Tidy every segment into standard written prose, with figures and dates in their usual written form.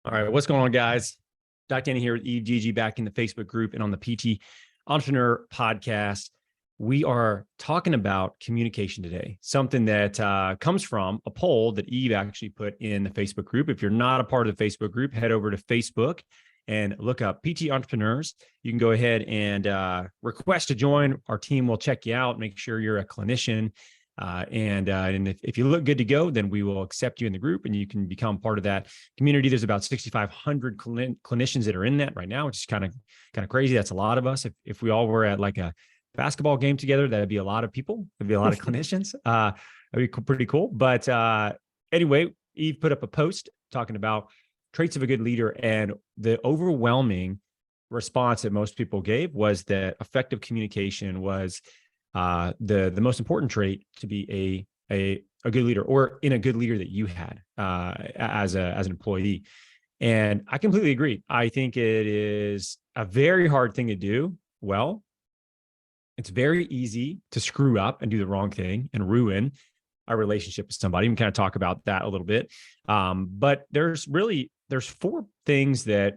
All right, what's going on, guys? Dr. Danny here with Yves Gege back in the Facebook group and on the PT Entrepreneur podcast. We are talking about communication today, something that comes from a poll that Yves actually put in the Facebook group. If you're not a part of the Facebook group, head over to Facebook and look up PT Entrepreneurs. You can go ahead and request to join. Our team will check you out, make sure you're a clinician. And if you look good to go, then we will accept you in the group and you can become part of that community. There's about 6,500 clinicians that are in that right now, which is kind of crazy. That's a lot of us. If we all were at like a basketball game together, that'd be a lot of people. That'd be a lot of clinicians. That'd be pretty cool. But anyway, Yves put up a post talking about traits of a good leader, and the overwhelming response that most people gave was that effective communication was the most important trait to be a good leader, or in a good leader that you had as an employee. And I completely agree. I think it is a very hard thing to do well. It's very easy to screw up and do the wrong thing and ruin a relationship with somebody. We can kind of talk about that a little bit. But there's four things that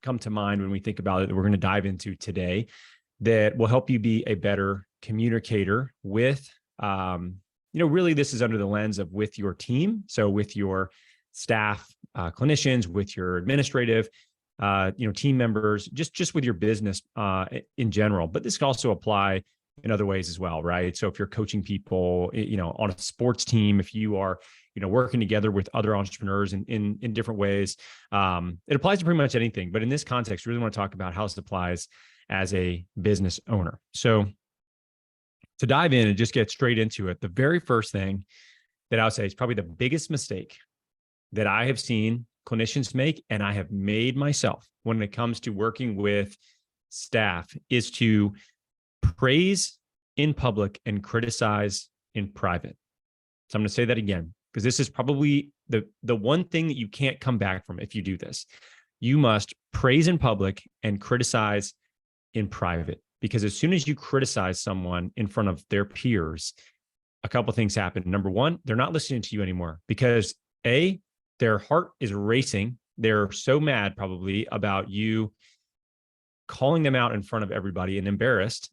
come to mind when we think about it that we're going to dive into today that will help you be a better communicator with, really this is under the lens of with your team. So with your staff, clinicians, with your administrative, team members, just with your business in general. But this can also apply in other ways as well, right? So if you're coaching people, on a sports team, if you are, working together with other entrepreneurs in different ways, it applies to pretty much anything. But in this context, we really want to talk about how this applies as a business owner. So to dive in and just get straight into it, the very first thing that I would say is probably the biggest mistake that I have seen clinicians make, and I have made myself when it comes to working with staff, is to praise in public and criticize in private. So I'm going to say that again, because this is probably the one thing that you can't come back from if you do this. You must praise in public and criticize in private, because as soon as you criticize someone in front of their peers, a couple of things happen. Number one, they're not listening to you anymore because their heart is racing. They're so mad probably about you calling them out in front of everybody and embarrassed,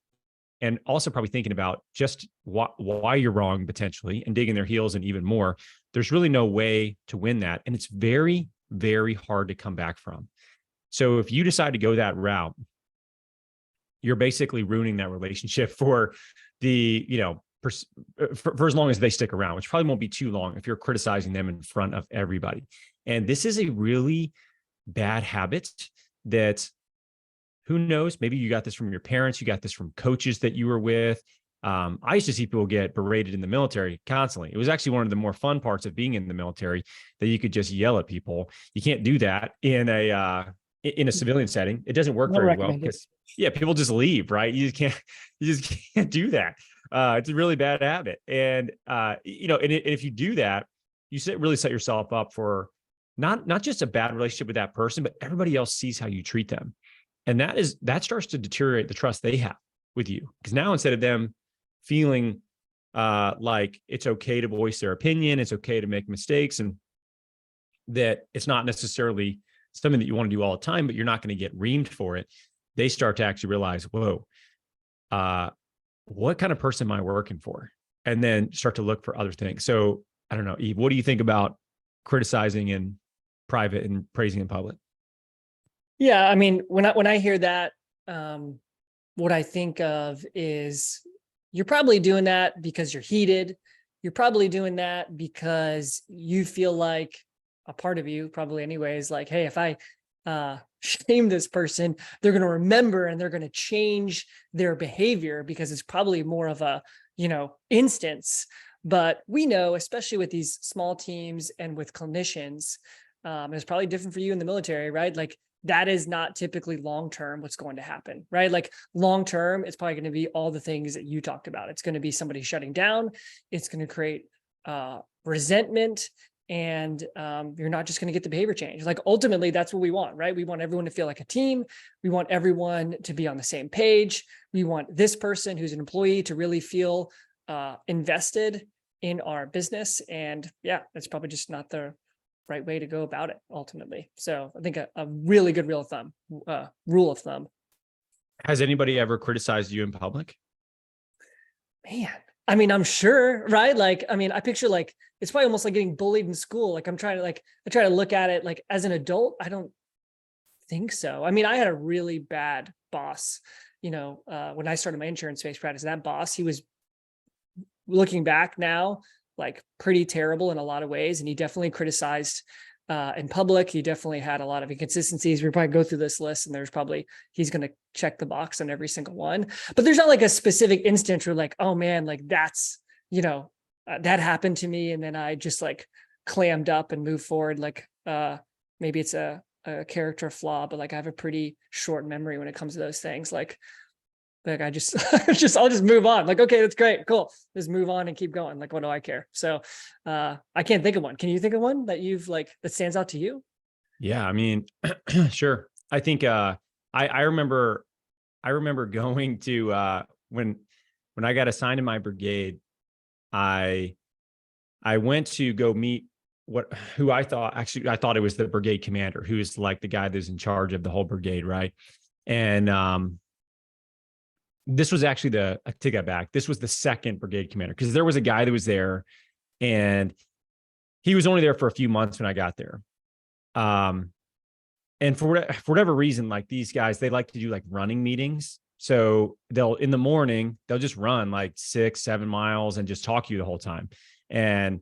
and also probably thinking about just why you're wrong potentially and digging their heels in even more. There's really no way to win that. And it's very, very hard to come back from. So if you decide to go that route, you're basically ruining that relationship for the, for as long as they stick around, which probably won't be too long if you're criticizing them in front of everybody. And this is a really bad habit that, who knows, maybe you got this from your parents, you got this from coaches that you were with. I used to see people get berated in the military constantly. It was actually one of the more fun parts of being in the military, that you could just yell at people. You can't do that in a civilian setting. It doesn't work very well because people just leave, right? You just can't do that. It's a really bad habit. And, and if you do that, you really set yourself up for not just a bad relationship with that person, but everybody else sees how you treat them. And that starts to deteriorate the trust they have with you. Because now, instead of them feeling like it's okay to voice their opinion, it's okay to make mistakes, and that it's not necessarily something that you want to do all the time, but you're not going to get reamed for it, they start to actually realize, whoa, what kind of person am I working for? And then start to look for other things. So I don't know, Yves, what do you think about criticizing in private and praising in public? Yeah, I mean, when I hear that, what I think of is you're probably doing that because you're heated. You're probably doing that because you feel like a part of you, probably anyways, like, hey, if I shame this person, they're going to remember and they're going to change their behavior, because it's probably more of a, instance. But we know, especially with these small teams and with clinicians, it's probably different for you in the military, right? Like, that is not typically long-term what's going to happen, right? Like, long-term, it's probably going to be all the things that you talked about. It's going to be somebody shutting down. It's going to create resentment. And you're not just going to get the behavior change. Like, ultimately, that's what we want, right? We want everyone to feel like a team. We want everyone to be on the same page. We want this person who's an employee to really feel invested in our business. And yeah, that's probably just not the right way to go about it ultimately. So I think a really good rule of thumb. Has anybody ever criticized you in public? Man, I mean, I'm sure, right? Like, I mean, I picture like, it's probably almost like getting bullied in school. Like I try to look at it like as an adult, I don't think so. I mean, I had a really bad boss, when I started my insurance-based practice. That boss, he was, looking back now, like pretty terrible in a lot of ways. And he definitely criticized in public. He definitely had a lot of inconsistencies. We probably go through this list and he's going to check the box on every single one, but there's not like a specific instance where like, oh man, like that's, that happened to me. And then I just like clammed up and moved forward. Like maybe it's a character flaw, but like I have a pretty short memory when it comes to those things. Like I just, I'll just move on. Like, okay, that's great. Cool. Just move on and keep going. Like, what do I care? So I can't think of one. Can you think of one that you've like, that stands out to you? Yeah, I mean, sure. I think I remember going to when I got assigned to my brigade, I went to go meet who I thought it was the brigade commander, who's like the guy that's in charge of the whole brigade, right? And this was actually I take that back. This was the second brigade commander, because there was a guy that was there and he was only there for a few months when I got there. And for whatever reason, like these guys, they like to do like running meetings. So in the morning, they'll just run like 6-7 miles and just talk to you the whole time. And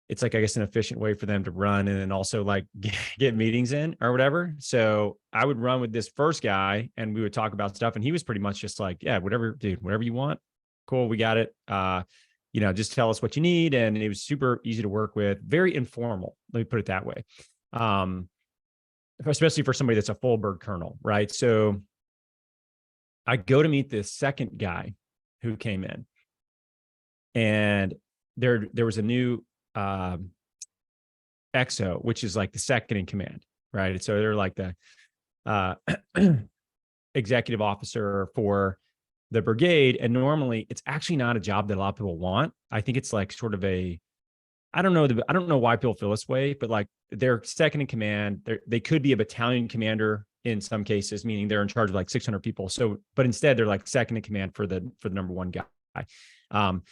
it's like, I guess, an efficient way for them to run and then also like get meetings in or whatever. So I would run with this first guy and we would talk about stuff. And he was pretty much just like, yeah, whatever, dude, whatever you want. Cool. We got it. Just tell us what you need. And it was super easy to work with, very informal. Let me put it that way. Especially for somebody that's a full bird colonel. Right. So I go to meet this second guy who came in, and there was a new XO, which is like the second in command, right? So they're like the executive officer for the brigade. And normally it's actually not a job that a lot of people want. I think it's like sort of I don't know why people feel this way, but like they're second in command. They could be a battalion commander in some cases, meaning they're in charge of like 600 people. So, but instead they're like second in command for the number one guy. And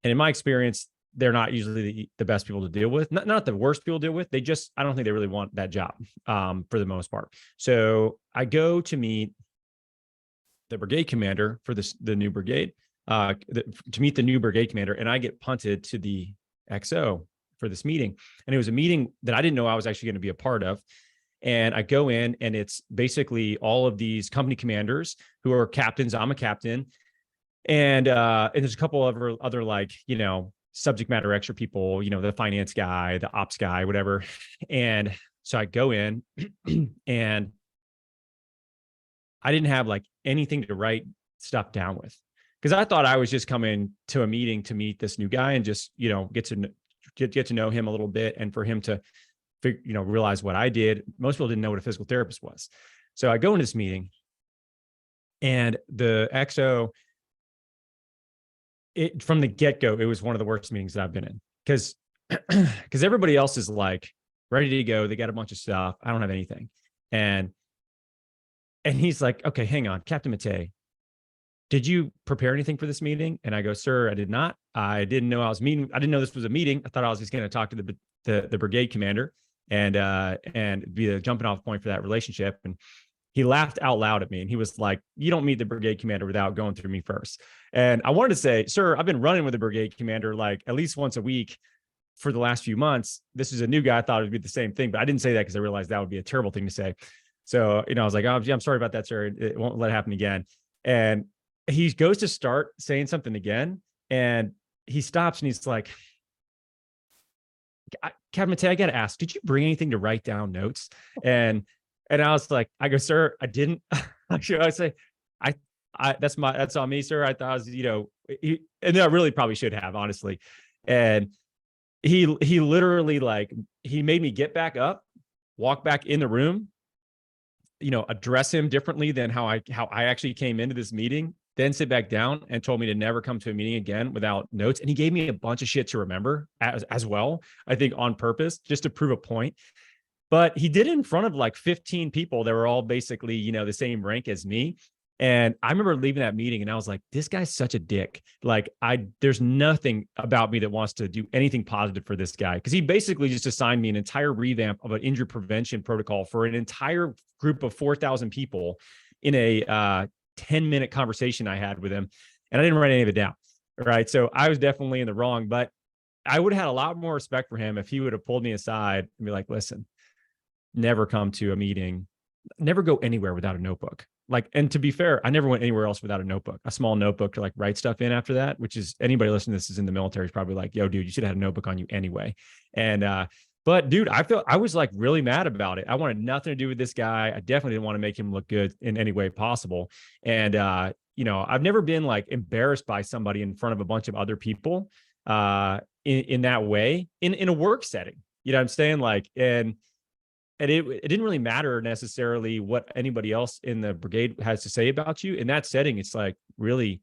in my experience, they're not usually the best people to deal with, not the worst people to deal with. I don't think they really want that job for the most part. So I go to meet the brigade commander for the new brigade, to meet the new brigade commander. And I get punted to the XO for this meeting. And it was a meeting that I didn't know I was actually going to be a part of. And I go in and it's basically all of these company commanders who are captains. I'm a captain. And there's a couple of other like, subject matter expert people, the finance guy, the ops guy, whatever. And so I go in and I didn't have like anything to write stuff down with, because I thought I was just coming to a meeting to meet this new guy and just, get to know him a little bit, and for him to realize what I did. Most people didn't know what a physical therapist was. So I go into this meeting and the XO, from the get-go, it was one of the worst meetings that I've been in, because everybody else is like ready to go. They got a bunch of stuff. I don't have anything. And he's like, okay, hang on, Captain Matta, did you prepare anything for this meeting? And I go, sir, I did not. I didn't know I was meeting. I didn't know this was a meeting. I thought I was just going to talk to the brigade commander and be a jumping off point for that relationship. And he laughed out loud at me and he was like, you don't meet the brigade commander without going through me first. And I wanted to say, sir, I've been running with the brigade commander like at least once a week for the last few months. This is a new guy. I thought it would be the same thing, but I didn't say that because I realized that would be a terrible thing to say. So, I was like, oh, I'm sorry about that, sir. It won't let it happen again. And he goes to start saying something again. And he stops and he's like, Captain Matta, I got to ask, did you bring anything to write down notes? And I was like, I go, sir, I didn't. Actually, I say, that's on me, sir. I thought I was, and I really probably should have, honestly. And he literally he made me get back up, walk back in the room, address him differently than how I actually came into this meeting. then sit back down and told me to never come to a meeting again without notes. And he gave me a bunch of shit to remember as well, I think on purpose, just to prove a point. But he did it in front of like 15 people that were all basically, you know, the same rank as me. And I remember leaving that meeting and I was like, this guy's such a dick. Like, there's nothing about me that wants to do anything positive for this guy. Cause he basically just assigned me an entire revamp of an injury prevention protocol for an entire group of 4,000 people in a 10-minute conversation I had with him. And I didn't write any of it down. Right. So I was definitely in the wrong, but I would have had a lot more respect for him if he would have pulled me aside and be like, listen, never come to a meeting, never go anywhere without a notebook. Like, and to be fair, I never went anywhere else without a notebook, a small notebook to like write stuff in after that, which is anybody listening to this is in the military is probably like, yo, dude, you should have had a notebook on you anyway. And, but dude, I was like really mad about it. I wanted nothing to do with this guy. I definitely didn't want to make him look good in any way possible. And, you know, I've never been like embarrassed by somebody in front of a bunch of other people, in that way, in a work setting, you know what I'm saying? Like, and it didn't really matter necessarily what anybody else in the brigade has to say about you in that setting. It's like really,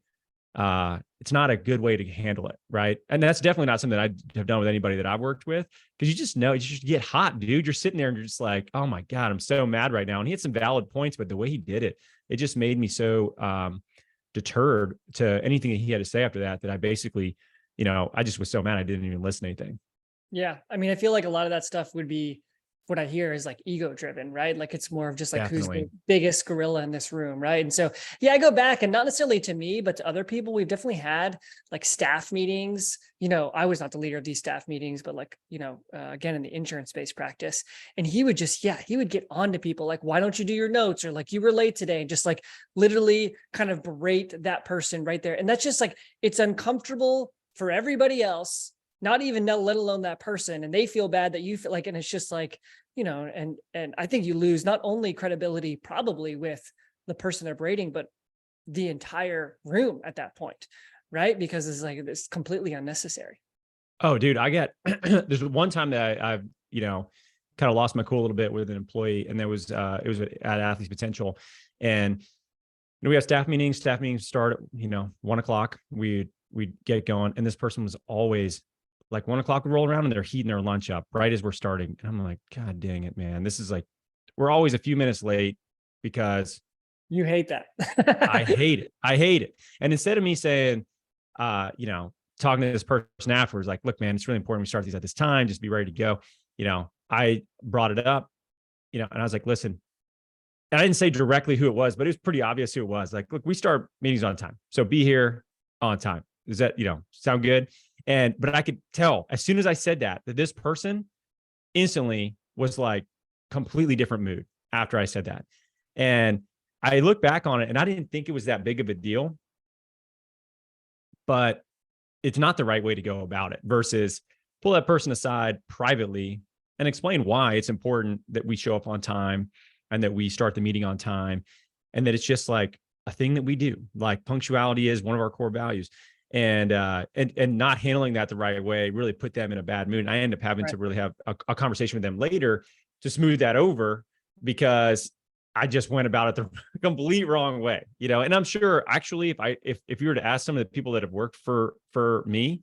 it's not a good way to handle it. Right. And that's definitely not something that I have done with anybody that I've worked with. Cause you just know, you just get hot, dude. You're sitting there and you're just like, oh my God, I'm so mad right now. And he had some valid points, but the way he did it, it just made me so, deterred to anything that he had to say after that, that I basically, you know, I just was so mad I didn't even listen to anything. Yeah. I mean, I feel like a lot of that stuff would be what I hear is like ego driven, right? Like it's more of just like who's the Definitely. biggest gorilla in this room, right? And so, yeah, I go back and not necessarily to me, but to other people. We've definitely had like staff meetings. You know, I was not the leader of these staff meetings, but like, you know, again, in the insurance-based practice. And he would just, yeah, he would get on to people like, why don't you do your notes? Or like, you were late today. And just like literally kind of berate that person right there. And that's just like, it's uncomfortable for everybody else, not even know, let alone that person. And they feel bad that you feel like, and it's just like, you know, and I think you lose not only credibility probably with the person they're braiding, but the entire room at that point, right? Because it's like, it's completely unnecessary. Oh, dude, I get there's one time that I've, you know, kind of lost my cool a little bit with an employee, and there was it was at Athletes Potential, and you know, we have staff meetings. Staff meetings start at, you know, 1:00. We get it going, and this person was always like 1:00 would roll around and they're heating their lunch up right as we're starting, and I'm like, God dang it, man, this is like we're always a few minutes late because You hate that. I hate it. I hate it. And instead of me saying, you know, talking to this person afterwards, like, look, man, it's really important we start these at this time. Just be ready to go. You know, I brought it up, you know, and I was like, listen, and I didn't say directly who it was, but it was pretty obvious who it was. Like, look, we start meetings on time. So be here on time. Does that, you know, sound good? And, but I could tell as soon as I said that this person instantly was like completely different mood after I said that. And I look back on it and I didn't think it was that big of a deal, but it's not the right way to go about it versus pull that person aside privately and explain why it's important that we show up on time and that we start the meeting on time and that it's just like a thing that we do. Like punctuality is one of our core values. And not handling that the right way really put them in a bad mood. And I end up having Right. to really have a conversation with them later to smooth that over because I just went about it the complete wrong way, you know. And I'm sure actually if you were to ask some of the people that have worked for me,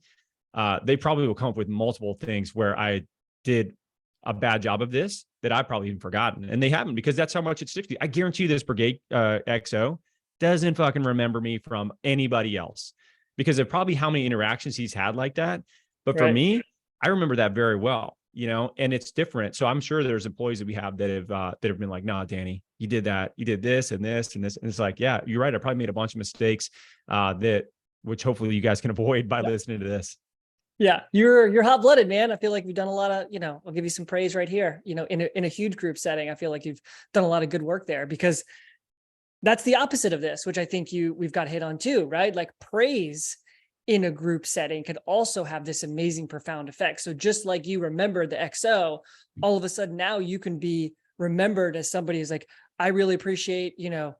they probably will come up with multiple things where I did a bad job of this that I've probably even forgotten. And they haven't, because that's how much it sticks to you. I guarantee you this brigade XO doesn't fucking remember me from anybody else because of probably how many interactions he's had like that. But for Right. me, I remember that very well, you know, and it's different. So I'm sure there's employees that we have that have been like, nah, Danny, you did that. You did this and this and this. And it's like, yeah, you're right. I probably made a bunch of mistakes which hopefully you guys can avoid by listening to this. Yeah, you're hot-blooded, man. I feel like you've done a lot of, you know, I'll give you some praise right here. You know, in a huge group setting, I feel like you've done a lot of good work there because that's the opposite of this, which I think we've got hit on too, right? Like praise in a group setting could also have this amazing, profound effect. So just like you remember the XO, all of a sudden now you can be remembered as somebody who's like, I really appreciate, you know,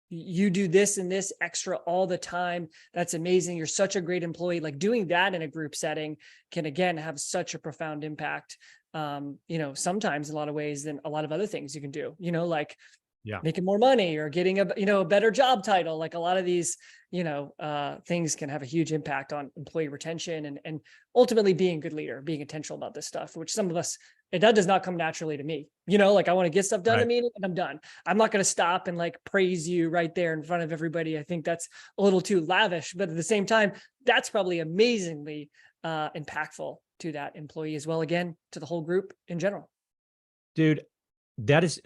you do this and this extra all the time. That's amazing. You're such a great employee. Like doing that in a group setting can again have such a profound impact. You know, sometimes in a lot of ways than a lot of other things you can do, you know, like Yeah. making more money or getting a better job title. Like a lot of these, things can have a huge impact on employee retention and ultimately being a good leader, being intentional about this stuff, which some of us, that does not come naturally to me. Like I want to get stuff done in a Right. meeting and I'm done. I'm not going to stop and like praise you right there in front of everybody. I think that's a little too lavish, but at the same time, that's probably amazingly impactful to that employee as well. Again, to the whole group in general. Dude, that is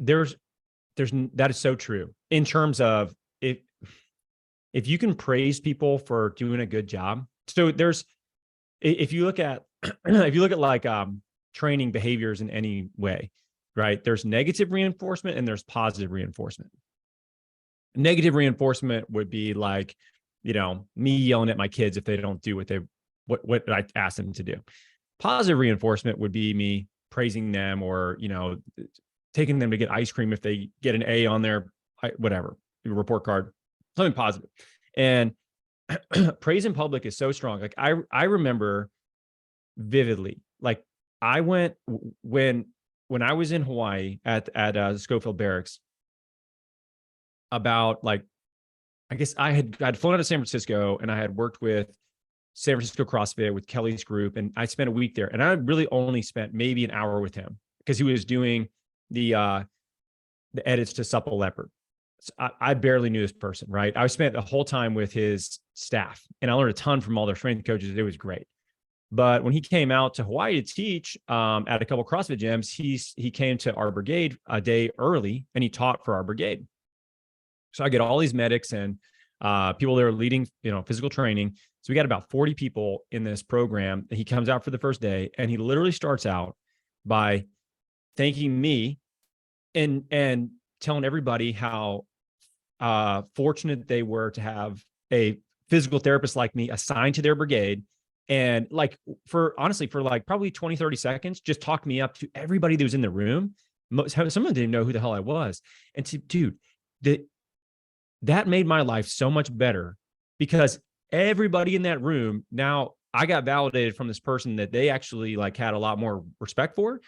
so true in terms of if you can praise people for doing a good job. So if you look at like training behaviors in any way, right? There's negative reinforcement and there's positive reinforcement. Negative reinforcement would be like, me yelling at my kids if they don't do what I asked them to do. Positive reinforcement would be me praising them or, taking them to get ice cream if they get an A on their whatever report card, something positive. And praise in public is so strong. Like I remember vividly, like I went when I was in Hawaii at Schofield Barracks about like, I guess I'd flown out of San Francisco and I had worked with San Francisco CrossFit with Kelly's group. And I spent a week there and I really only spent maybe an hour with him because he was doing the edits to Supple Leopard. So I barely knew this person, right? I spent the whole time with his staff and I learned a ton from all their strength coaches. It was great. But when he came out to Hawaii to teach at a couple of CrossFit gyms, he came to our brigade a day early and he taught for our brigade. So I get all these medics and people that are leading, physical training. So we got about 40 people in this program. He comes out for the first day and he literally starts out by thanking me and telling everybody how fortunate they were to have a physical therapist like me assigned to their brigade. And like for like probably 20, 30 seconds, just talked me up to everybody that was in the room. Some of them didn't know who the hell I was. And dude, that made my life so much better because everybody in that room, now I got validated from this person that they actually like had a lot more respect for.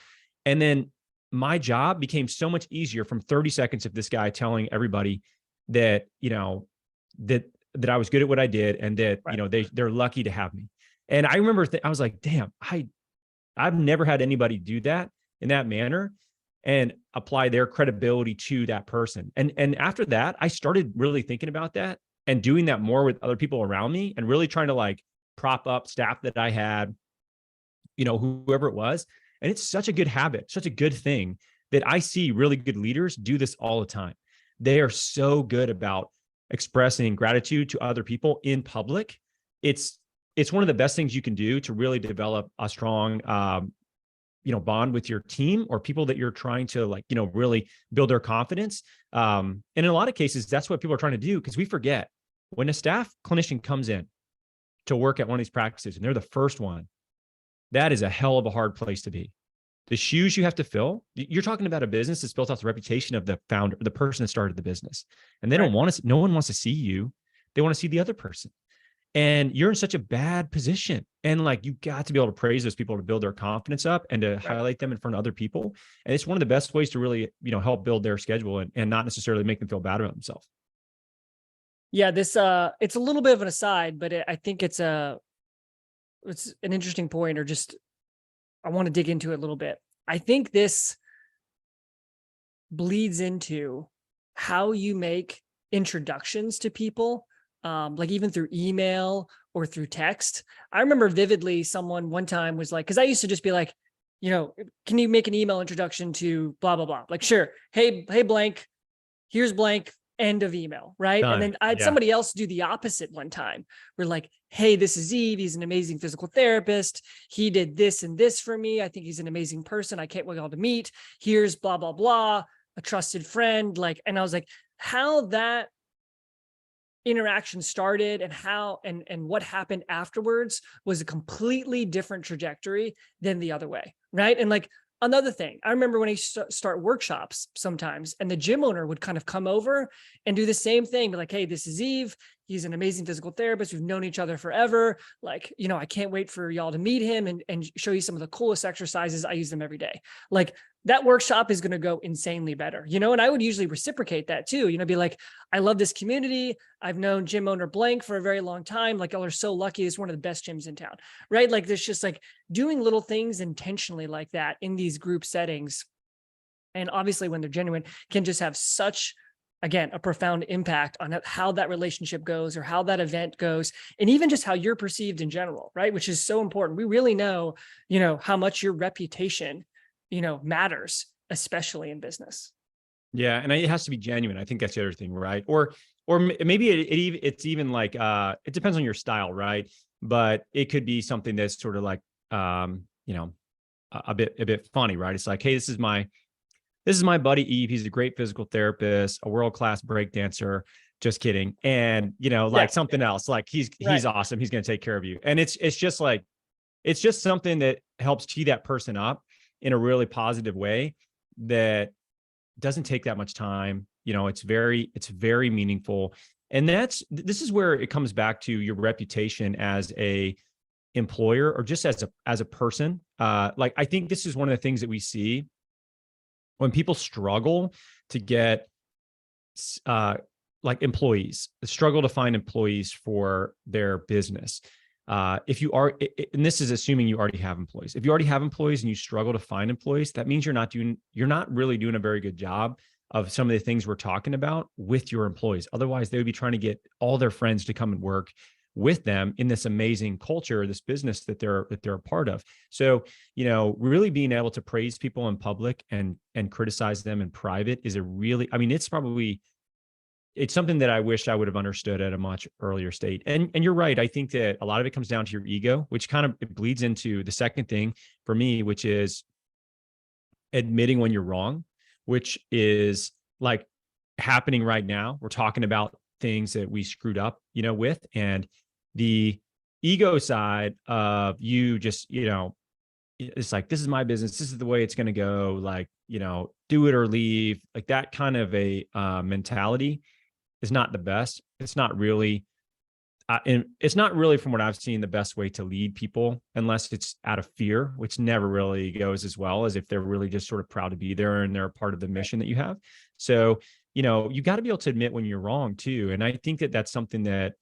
And then my job became so much easier from 30 seconds of this guy telling everybody that, that I was good at what I did and that, right. They're lucky to have me. And I remember I was like, damn, I've never had anybody do that in that manner and apply their credibility to that person. And after that, I started really thinking about that and doing that more with other people around me and really trying to like prop up staff that I had, whoever it was. And it's such a good habit, such a good thing that I see really good leaders do this all the time. They are so good about expressing gratitude to other people in public. It's one of the best things you can do to really develop a strong, bond with your team or people that you're trying to like, really build their confidence. And in a lot of cases, that's what people are trying to do because we forget when a staff clinician comes in to work at one of these practices and they're the first one, that is a hell of a hard place to be. The shoes you have to fill, you're talking about a business that's built off the reputation of the founder, the person that started the business. And they don't want to, no one wants to see you. They want to see the other person. And you're in such a bad position. And like, you got to be able to praise those people to build their confidence up and to highlight them in front of other people. And it's one of the best ways to really, help build their schedule and not necessarily make them feel bad about themselves. Yeah, this it's a little bit of an aside, but I think it's an interesting point, or just I want to dig into it a little bit. I think this bleeds into how you make introductions to people, like even through email or through text. I remember vividly someone one time was like, because I used to just be like, can you make an email introduction to blah, blah, blah? Like, sure. Hey, blank, here's blank. End of email, right? Done. And then I had somebody else do the opposite one time. We're like, hey, this is Yves. He's an amazing physical therapist. He did this and this for me. I think he's an amazing person. I can't wait all to meet. Here's blah, blah, blah, a trusted friend. Like, and I was like, how that interaction started and how and what happened afterwards was a completely different trajectory than the other way, right? And like, another thing, I remember when I start workshops sometimes, and the gym owner would kind of come over and do the same thing, be like, hey, this is Yves. He's an amazing physical therapist. We've known each other forever. Like, I can't wait for y'all to meet him and show you some of the coolest exercises. I use them every day. Like, that workshop is going to go insanely better, and I would usually reciprocate that too, be like, I love this community. I've known gym owner blank for a very long time. Like, y'all are so lucky. It's one of the best gyms in town, right? Like, there's just like doing little things intentionally like that in these group settings. And obviously when they're genuine, can just have such, again, a profound impact on how that relationship goes or how that event goes, and even just how you're perceived in general, right? Which is so important. We really know, how much your reputation, matters, especially in business. Yeah, and it has to be genuine. I think that's the other thing, right? Or maybe it's even like it depends on your style, right? But it could be something that's sort of like a bit funny, right? It's like, hey, this is my buddy Eve. He's a great physical therapist, a world-class break dancer. Just kidding. And like something else, like he's awesome. He's going to take care of you. And it's just like, it's just something that helps tee that person up in a really positive way that doesn't take that much time. It's very meaningful. And this is where it comes back to your reputation as a employer or just as a person. Like, I think this is one of the things that we see when people struggle to get like employees, struggle to find employees for their business. If you are, and this is assuming you already have employees. If you already have employees and you struggle to find employees, that means you're not really doing a very good job of some of the things we're talking about with your employees. Otherwise, they would be trying to get all their friends to come and work with them in this amazing culture, this business that they're a part of. So, really being able to praise people in public and criticize them in private is it's something that I wish I would have understood at a much earlier state. And you're right. I think that a lot of it comes down to your ego, which kind of it bleeds into the second thing for me, which is admitting when you're wrong, which is like happening right now. We're talking about things that we screwed up, with, and the ego side of you just, it's like, this is my business. This is the way it's going to go. Like, do it or leave. Like that kind of a mentality is not the best. It's not really, and it's not really, from what I've seen, the best way to lead people, unless it's out of fear, which never really goes as well as if they're really just sort of proud to be there and they're a part of the mission that you have. So, you got to be able to admit when you're wrong too. And I think that that's something that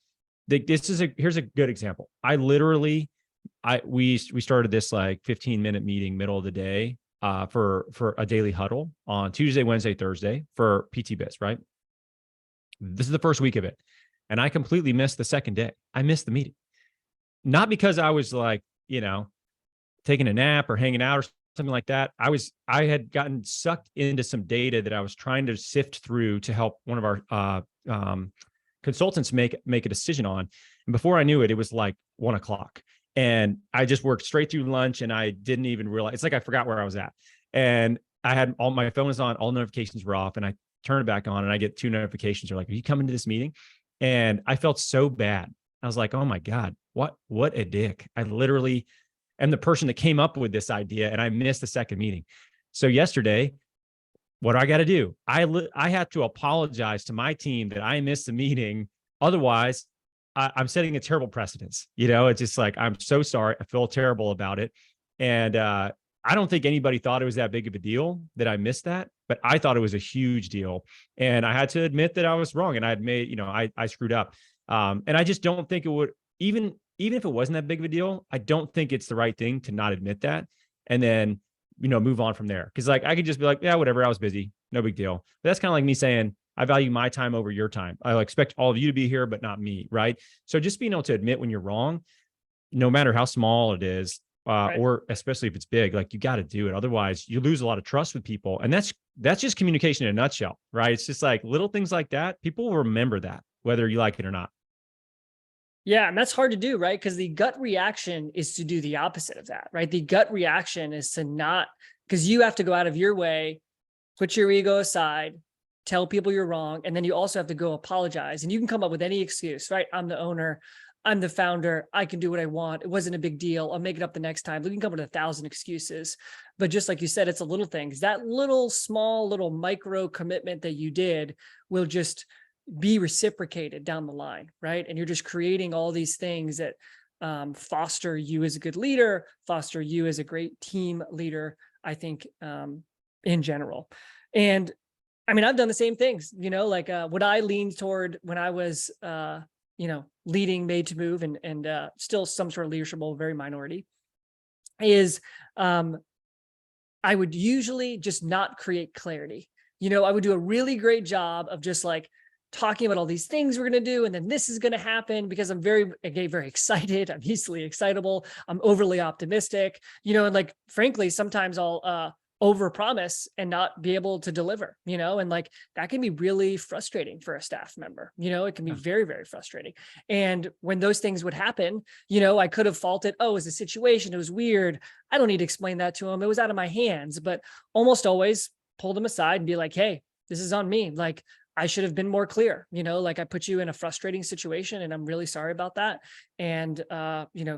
here's a good example. We started this like 15-minute meeting middle of the day for a daily huddle on Tuesday, Wednesday, Thursday for PT Biz, right? This is the first week of it. And I completely missed the second day. I missed the meeting. Not because I was like, taking a nap or hanging out or something like that. I had gotten sucked into some data that I was trying to sift through to help one of our consultants make a decision on. And before I knew it, it was like 1:00. And I just worked straight through lunch and I didn't even realize. It's like I forgot where I was at. And I had my phone was on, all notifications were off, and I turn it back on and I get 2 notifications. They're like, "Are you coming to this meeting?" And I felt so bad. I was like, "Oh my God, what a dick." I literally am the person that came up with this idea and I missed the second meeting. So yesterday, what do I got to do? I have to apologize to my team that I missed the meeting. Otherwise, I'm setting a terrible precedence. It's just like, I'm so sorry. I feel terrible about it. And I don't think anybody thought it was that big of a deal that I missed that, but I thought it was a huge deal. And I had to admit that I was wrong and I screwed up. And I just don't think it would, even if it wasn't that big of a deal, I don't think it's the right thing to not admit that and then, move on from there. Cause like, I could just be like, yeah, whatever, I was busy. No big deal. But that's kind of like me saying, I value my time over your time. I expect all of you to be here, but not me. Right. So just being able to admit when you're wrong, no matter how small it is, Right. or especially if it's big, like you got to do it. Otherwise you lose a lot of trust with people. And that's just communication in a nutshell, right? It's just like little things like that. People will remember that whether you like it or not. Yeah, and that's hard to do, right? Because the gut reaction is to do the opposite of that, right? The gut reaction is to not, because you have to go out of your way, put your ego aside, tell people you're wrong, and then you also have to go apologize. And you can come up with any excuse, right? I'm the owner, I'm the founder, I can do what I want. It wasn't a big deal. I'll make it up the next time. We can come up with 1,000 excuses. But just like you said, it's a little things. That little small, little micro commitment that you did will just be reciprocated down the line, right? And you're just creating all these things that foster you as a good leader, foster you as a great team leader, I think, in general. And I mean, I've done the same things, like what I leaned toward when I was, leading Made to Move and still some sort of leadership role, very minority, is I would usually just not create clarity. I would do a really great job of just like talking about all these things we're going to do. And then this is going to happen because I'm very excited. I'm easily excitable. I'm overly optimistic, and like, frankly, sometimes I'll overpromise and not be able to deliver, and like that can be really frustrating for a staff member. It can be very, very frustrating. And when those things would happen, I could have faulted, oh, it was a situation, it was weird, I don't need to explain that to him, it was out of my hands. But almost always pull them aside and be like, hey, this is on me. Like, I should have been more clear, like I put you in a frustrating situation and I'm really sorry about that. And,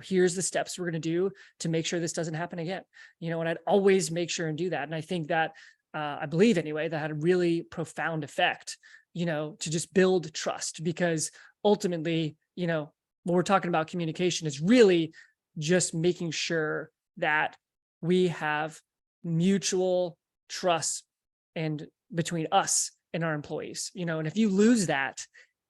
here's the steps we're going to do to make sure this doesn't happen again, and I'd always make sure and do that. And I think that, I believe anyway, that had a really profound effect, to just build trust, because ultimately, what we're talking about communication is really just making sure that we have mutual trust and between us and our employees, and if you lose that,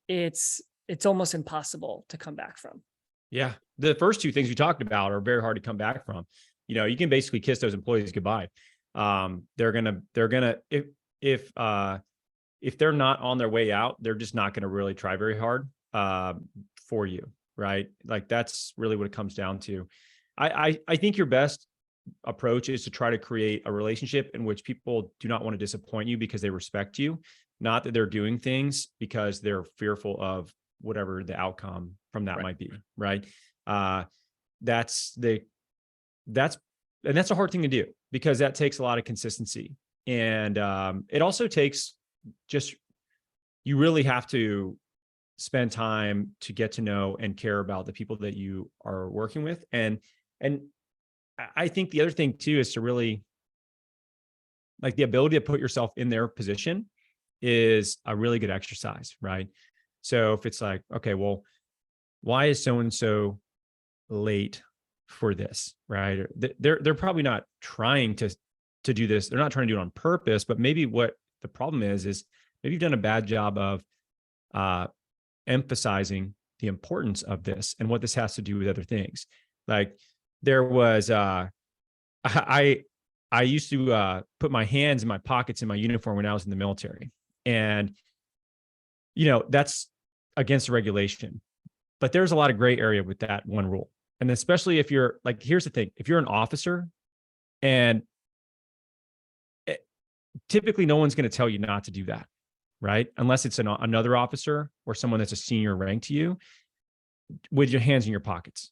it's almost impossible to come back from. Yeah. The first two things we talked about are very hard to come back from. You can basically kiss those employees goodbye. They're gonna if they're not on their way out, they're just not gonna really try very hard for you, right? Like that's really what it comes down to. I think your best approach is to try to create a relationship in which people do not want to disappoint you because they respect you, not that they're doing things because they're fearful of whatever the outcome from that might be, right? That's a hard thing to do because that takes a lot of consistency. And it also takes you really have to spend time to get to know and care about the people that you are working with. And I think the other thing too is to really, like, the ability to put yourself in their position is a really good exercise, right? So if it's like, okay, well, why is so-and-so late for this, right? They're probably not trying to do this. They're not trying to do it on purpose, but maybe what the problem is maybe you've done a bad job of emphasizing the importance of this and what this has to do with other things. Like, there was I used to put my hands in my pockets in my uniform when I was in the military, and that's against the regulation, but there's a lot of gray area with that one rule. And especially if you're like, here's the thing, if you're an officer, and typically no one's going to tell you not to do that, right? Unless it's another officer or someone that's a senior rank to you, with your hands in your pockets.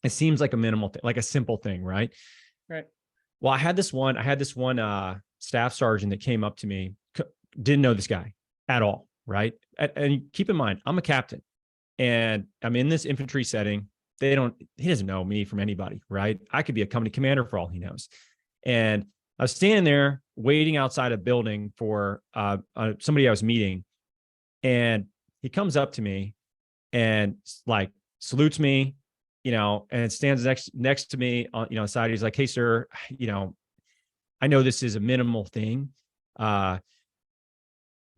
It seems like a minimal thing, like a simple thing, right? Right. Well, I had this one staff sergeant that came up to me, didn't know this guy at all, right? And keep in mind, I'm a captain and I'm in this infantry setting. He doesn't know me from anybody, right? I could be a company commander for all he knows. And I was standing there waiting outside a building for somebody I was meeting. And he comes up to me and like salutes me, and stands next to me on, side. He's like, "Hey, sir, I know this is a minimal thing, but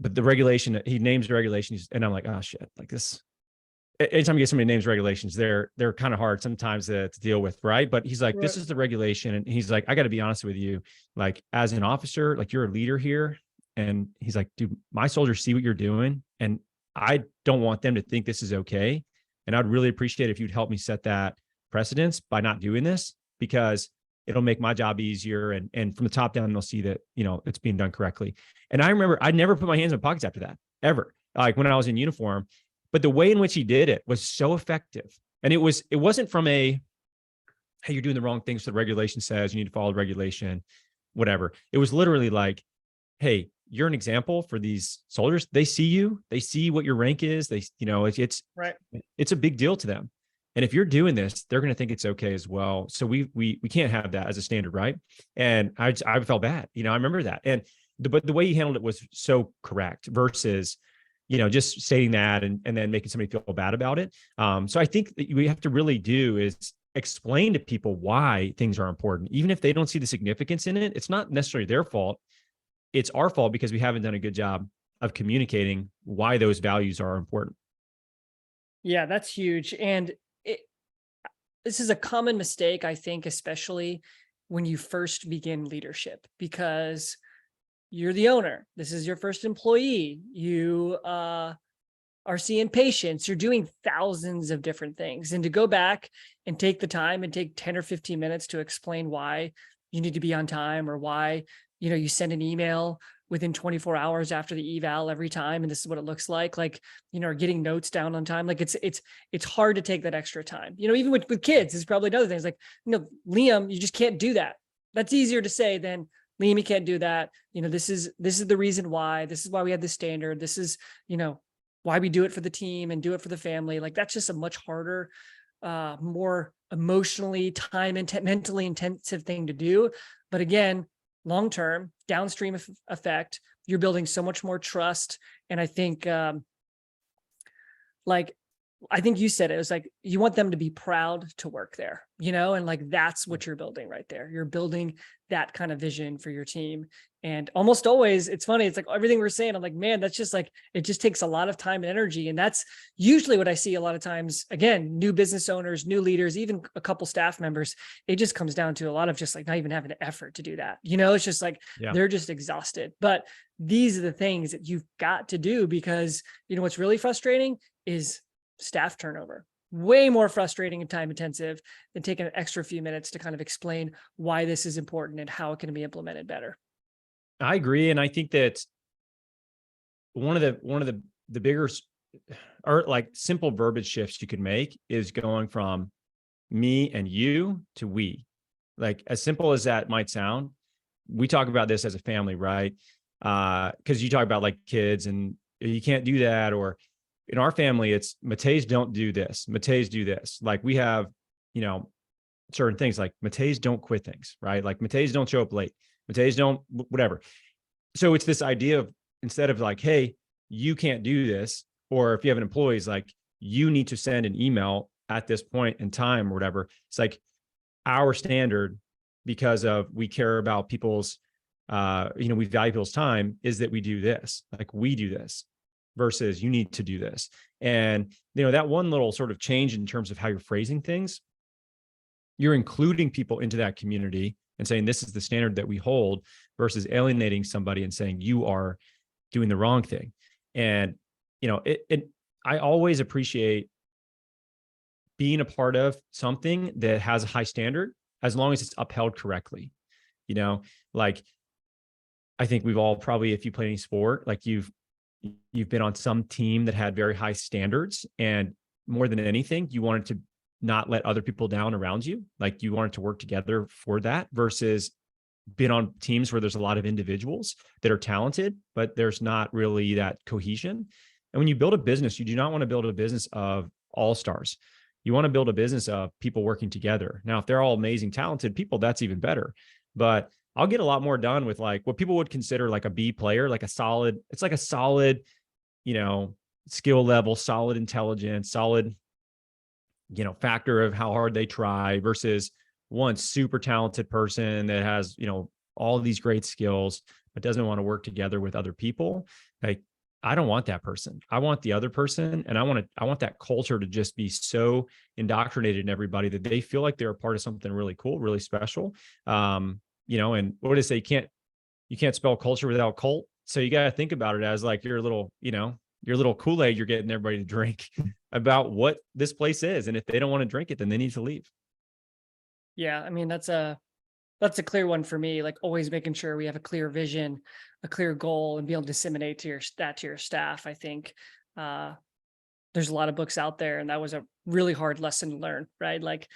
the regulation," he names the regulations, and I'm like, "Oh shit!" Like this. Anytime you get somebody names regulations, they're kind of hard sometimes to deal with, right? But he's like, "This is the regulation," and he's like, "I got to be honest with you, like as an officer, like you're a leader here," and he's like, "Dude, my soldiers see what you're doing, and I don't want them to think this is okay. And I'd really appreciate if you'd help me set that precedence by not doing this, because it'll make my job easier. And from the top down, they'll see that, it's being done correctly." And I remember I never put my hands in my pockets after that, ever, like when I was in uniform. But the way in which he did it was so effective. And it wasn't from hey, you're doing the wrong things. So the regulation says you need to follow the regulation, whatever. It was literally like, hey, you're an example for these soldiers. They see you, they see what your rank is. It's right. It's a big deal to them. And if you're doing this, they're going to think it's okay as well. So we can't have that as a standard. Right. And I felt bad, I remember that. But the way he handled it was so correct versus, just stating that and then making somebody feel bad about it. So I think that we have to really do is explain to people why things are important, even if they don't see the significance in it. It's not necessarily their fault. It's our fault because we haven't done a good job of communicating why those values are important. Yeah, that's huge. And it, this is a common mistake, I think, especially when you first begin leadership, because you're the owner. This is your first employee. You are seeing patients. You're doing thousands of different things. And to go back and take the time and take 10 or 15 minutes to explain why you need to be on time, or why, you send an email within 24 hours after the eval every time, and this is what it looks like, or getting notes down on time. Like it's hard to take that extra time, even with kids is probably another thing. It's like, Liam, you just can't do that. That's easier to say than, Liam, you can't do that. This is the reason why. This is why we have this standard. This is, why we do it for the team and do it for the family. Like, that's just a much harder, more emotionally mentally intensive thing to do. But again, long-term downstream effect, you're building so much more trust. And I think, I think you said it was like, you want them to be proud to work there, and like, that's what you're building right there. You're building that kind of vision for your team. And almost always, it's funny, it's like everything we're saying, I'm like, man, that's just like, it just takes a lot of time and energy. And that's usually what I see a lot of times. Again, new business owners, new leaders, even a couple staff members, it just comes down to a lot of just like not even having the effort to do that. It's just like, they're just exhausted. But these are the things that you've got to do, because what's really frustrating is staff turnover. Way more frustrating and time intensive than taking an extra few minutes to kind of explain why this is important and how it can be implemented better. I agree. And I think that one of the bigger or like simple verbiage shifts you could make is going from me and you to we. Like, as simple as that might sound, we talk about this as a family, right? Because you talk about like kids and you can't do that, or in our family, it's Mateys don't do this. Mateys do this. Like, we have, certain things like Mateys don't quit things, right? Like, Mateys don't show up late. Mateys don't whatever. So it's this idea of, instead of like, hey, you can't do this, or if you have an employee, it's like, you need to send an email at this point in time or whatever. It's like our standard, because of we care about people's, we value people's time, is that we do this. Like, we do this versus you need to do this. And, that one little sort of change in terms of how you're phrasing things, you're including people into that community and saying, this is the standard that we hold, versus alienating somebody and saying, you are doing the wrong thing. And, I always appreciate being a part of something that has a high standard, as long as it's upheld correctly. Like, I think we've all probably, if you play any sport, like you've been on some team that had very high standards, and more than anything, you wanted to not let other people down around you. Like, you wanted to work together for that, versus been on teams where there's a lot of individuals that are talented, but there's not really that cohesion. And when you build a business, you do not want to build a business of all-stars. You want to build a business of people working together. Now, if they're all amazing, talented people, that's even better. But I'll get a lot more done with like what people would consider like a B player, like a solid, it's like a solid, skill level, solid intelligence, solid, factor of how hard they try, versus one super talented person that has, all of these great skills, but doesn't want to work together with other people. Like, I don't want that person. I want the other person. And I want that culture to just be so indoctrinated in everybody that they feel like they're a part of something really cool, really special. And what do they say? You can't spell culture without cult. So you got to think about it as like your little Kool-Aid you're getting everybody to drink about what this place is. And if they don't want to drink it, then they need to leave. Yeah. I mean, that's a clear one for me, like always making sure we have a clear vision, a clear goal, and be able to disseminate to your staff. I think, there's a lot of books out there, and that was a really hard lesson to learn, right? Like,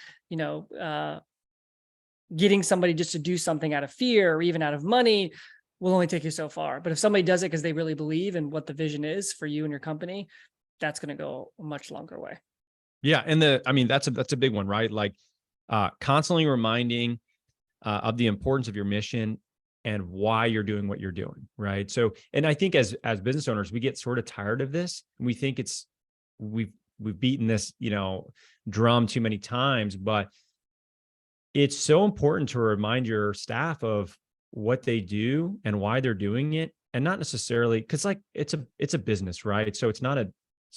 getting somebody just to do something out of fear or even out of money will only take you so far. But if somebody does it because they really believe in what the vision is for you and your company, that's going to go a much longer way. Yeah. And that's a big one, right? Like, constantly reminding of the importance of your mission and why you're doing what you're doing, right? So, and I think as business owners, we get sort of tired of this, and we think we've beaten this, drum too many times. But it's so important to remind your staff of what they do and why they're doing it, and not necessarily because like it's a business, right? So it's not a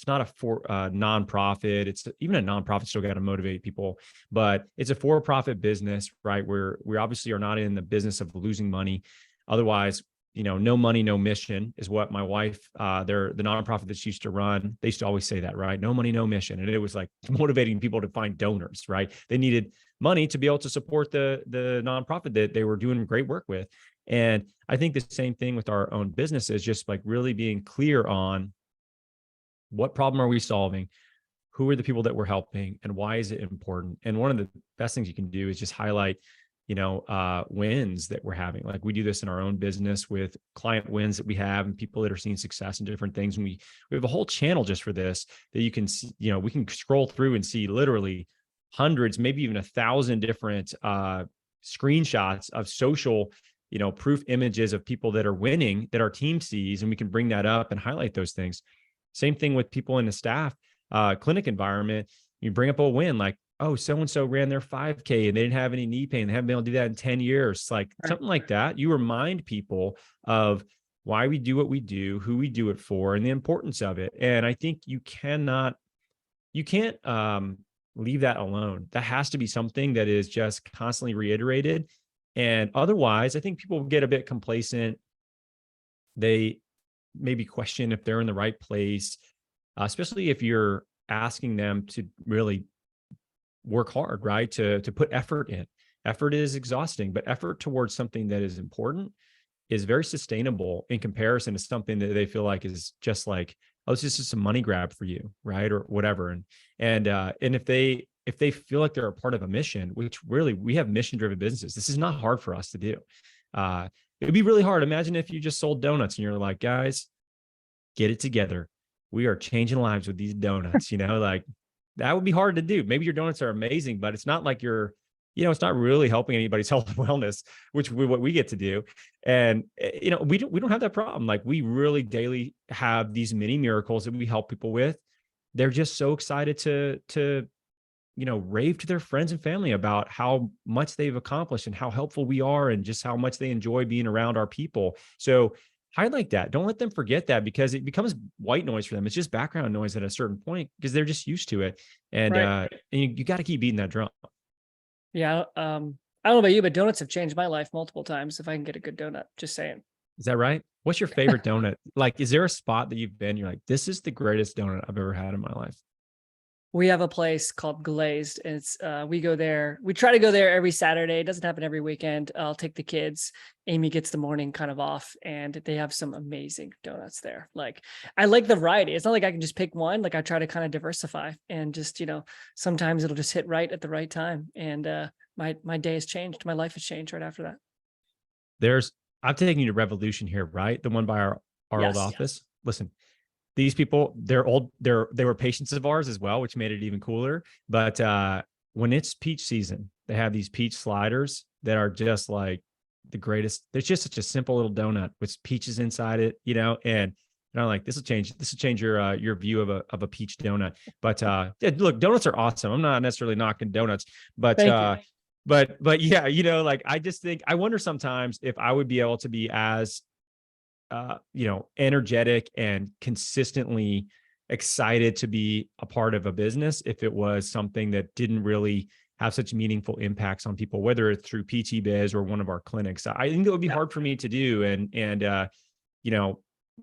nonprofit. It's even a nonprofit still got to motivate people, but it's a for-profit business, right? Where we obviously are not in the business of losing money. Otherwise, no money, no mission is what my wife, they're the nonprofit that she used to run. They used to always say that, right? No money, no mission. And it was like motivating people to find donors, right? They needed money to be able to support the nonprofit that they were doing great work with. And I think the same thing with our own business is just like really being clear on what problem are we solving? Who are the people that we're helping, and why is it important? And one of the best things you can do is just highlight wins that we're having. Like we do this in our own business with client wins that we have and people that are seeing success in different things. And we have a whole channel just for this that you can see, we can scroll through and see literally hundreds, maybe even 1,000 different screenshots of social, proof images of people that are winning that our team sees. And we can bring that up and highlight those things. Same thing with people in the staff clinic environment. You bring up a win, like, oh, so-and-so ran their 5K and they didn't have any knee pain. They haven't been able to do that in 10 years. Like something like that. You remind people of why we do what we do, who we do it for, and the importance of it. And I think you can't leave that alone. That has to be something that is just constantly reiterated. And otherwise, I think people get a bit complacent. They maybe question if they're in the right place, especially if you're asking them to really work hard, right? To put effort in. Effort is exhausting, but effort towards something that is important is very sustainable in comparison to something that they feel like is just like, oh, it's just a money grab for you, right? Or whatever. And if they feel like they're a part of a mission, which really we have mission-driven businesses, this is not hard for us to do. It'd be really hard. Imagine if you just sold donuts and you're like, guys, get it together. We are changing lives with these donuts, like that would be hard to do. Maybe your donuts are amazing, but it's not like it's not really helping anybody's health and wellness, what we get to do. And, we don't have that problem. Like we really daily have these mini miracles that we help people with. They're just so excited to rave to their friends and family about how much they've accomplished and how helpful we are and just how much they enjoy being around our people. So highlight that. Don't let them forget that because it becomes white noise for them. It's just background noise at a certain point because they're just used to it. And, Right. and you got to keep beating that drum. Yeah. I don't know about you, but donuts have changed my life multiple times. If I can get a good donut, just saying. Is that right? What's your favorite donut? Like, is there a spot that you've been, you're like, this is the greatest donut I've ever had in my life? We have a place called Glazed, and it's we go there. We try to go there every Saturday. It doesn't happen every weekend. I'll take the kids. Amy gets the morning kind of off, and they have some amazing donuts there. Like I like the variety. It's not like I can just pick one. Like I try to kind of diversify and just, sometimes it'll just hit right at the right time. And my day has changed. My life has changed right after that. I'm taking you to Revolution here, right? The one by our old Yes. office. Listen, these people, they're old. They were patients of ours as well, which made it even cooler. But when it's peach season, they have these peach sliders that are just like the greatest. There's just such a simple little donut with peaches inside it, and I'm like, this will change your view of a peach donut. But look, donuts are awesome. I'm not necessarily knocking donuts, but Thank you. but yeah, like I just think I wonder sometimes if I would be able to be as energetic and consistently excited to be a part of a business if it was something that didn't really have such meaningful impacts on people, whether it's through PT Biz or one of our clinics. I think it would be hard for me to do. And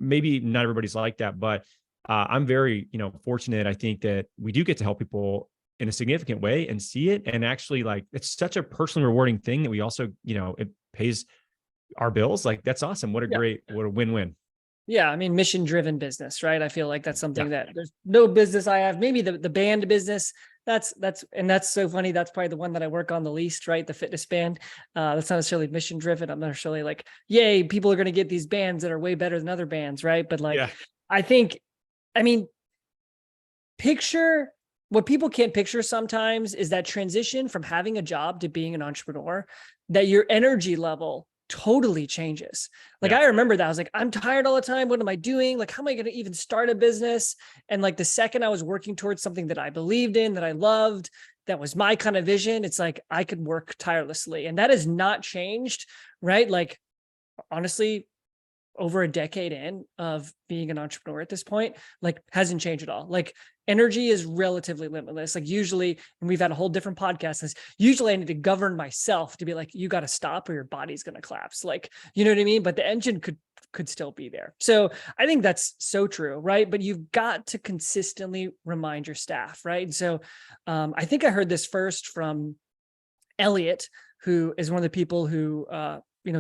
maybe not everybody's like that, but I'm very, fortunate. I think that we do get to help people in a significant way and see it. And actually like, it's such a personally rewarding thing that we also, it pays our bills. Like that's awesome. What a win-win. Yeah, I mean, mission-driven business, right? I feel like that's something that there's no business I have. Maybe the band business. That's so funny. That's probably the one that I work on the least, right? The fitness band. That's not necessarily mission-driven. I'm not necessarily like, yay, people are going to get these bands that are way better than other bands, right? But like, I mean, picture what people can't picture sometimes is that transition from having a job to being an entrepreneur, that your energy level totally changes. Like I remember that I was like, I'm tired all the time. What am I doing? Like, how am I going to even start a business? And like the second I was working towards something that I believed in, that I loved, that was my kind of vision, it's like I could work tirelessly. And that has not changed, right? Like, honestly, over a decade in of being an entrepreneur at this point, like hasn't changed at all. Like energy is relatively limitless. Like usually, and we've had a whole different podcast, is usually I need to govern myself to be like, you got to stop or your body's going to collapse. Like, you know what I mean? But the engine could still be there. So I think that's so true, right? But you've got to consistently remind your staff, right? And so I think I heard this first from Elliot, who is one of the people who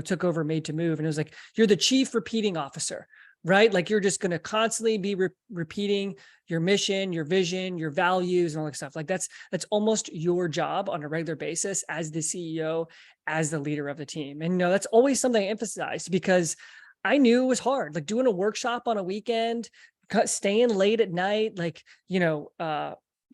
took over Made to Move, and it was like, you're the chief repeating officer, right? Like you're just going to constantly be repeating your mission, your vision, your values, and all that stuff. Like that's almost your job on a regular basis as the CEO, as the leader of the team. And that's always something I emphasized, because I knew it was hard, like doing a workshop on a weekend, staying late at night, like,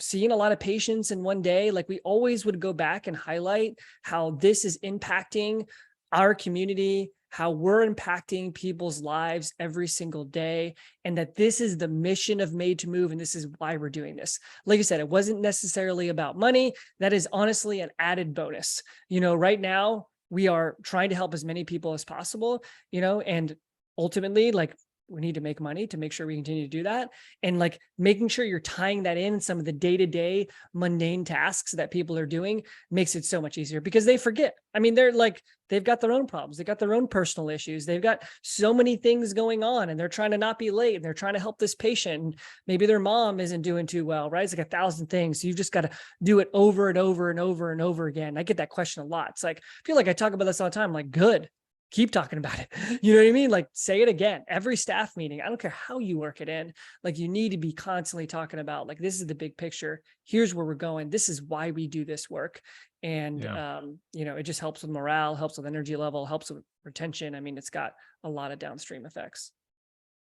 seeing a lot of patients in one day. Like we always would go back and highlight how this is impacting our community, how we're impacting people's lives every single day, and that this is the mission of Made to Move, and this is why we're doing this. Like I said, it wasn't necessarily about money. That is honestly an added bonus. Right now we are trying to help as many people as possible, and ultimately, like, we need to make money to make sure we continue to do that. And like making sure you're tying that in some of the day-to-day mundane tasks that people are doing makes it so much easier, because they forget. I mean, they've got their own problems. They've got their own personal issues. They've got so many things going on, and they're trying to not be late, and they're trying to help this patient. And maybe their mom isn't doing too well, right? It's like 1,000 things. So you've just got to do it over and over and over and over again. I get that question a lot. It's like, I feel like I talk about this all the time. I'm like, good. Keep talking about it. You know what I mean? Like, say it again. Every staff meeting, I don't care how you work it in. Like, you need to be constantly talking about, like, this is the big picture. Here's where we're going. This is why we do this work. And, it just helps with morale, helps with energy level, helps with retention. I mean, it's got a lot of downstream effects.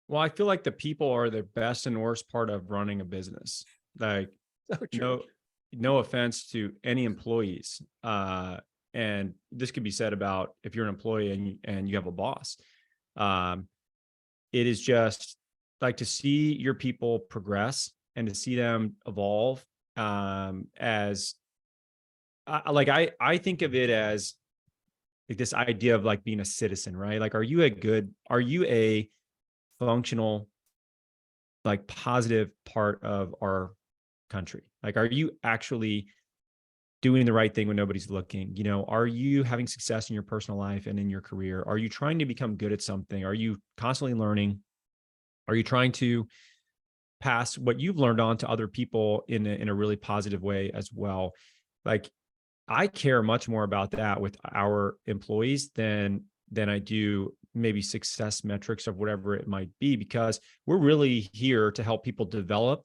Well, I feel like the people are the best and worst part of running a business. Like, no offense to any employees. And this could be said about if you're an employee and you have a boss. It is just like to see your people progress and to see them evolve. As I think of it as like this idea of like being a citizen, right? Like, are you a functional, like positive part of our country? Like, are you actually doing the right thing when nobody's looking? Are you having success in your personal life and in your career? Are you trying to become good at something? Are you constantly learning? Are you trying to pass what you've learned on to other people in a really positive way as well? Like, I care much more about that with our employees than I do maybe success metrics of whatever it might be, because we're really here to help people develop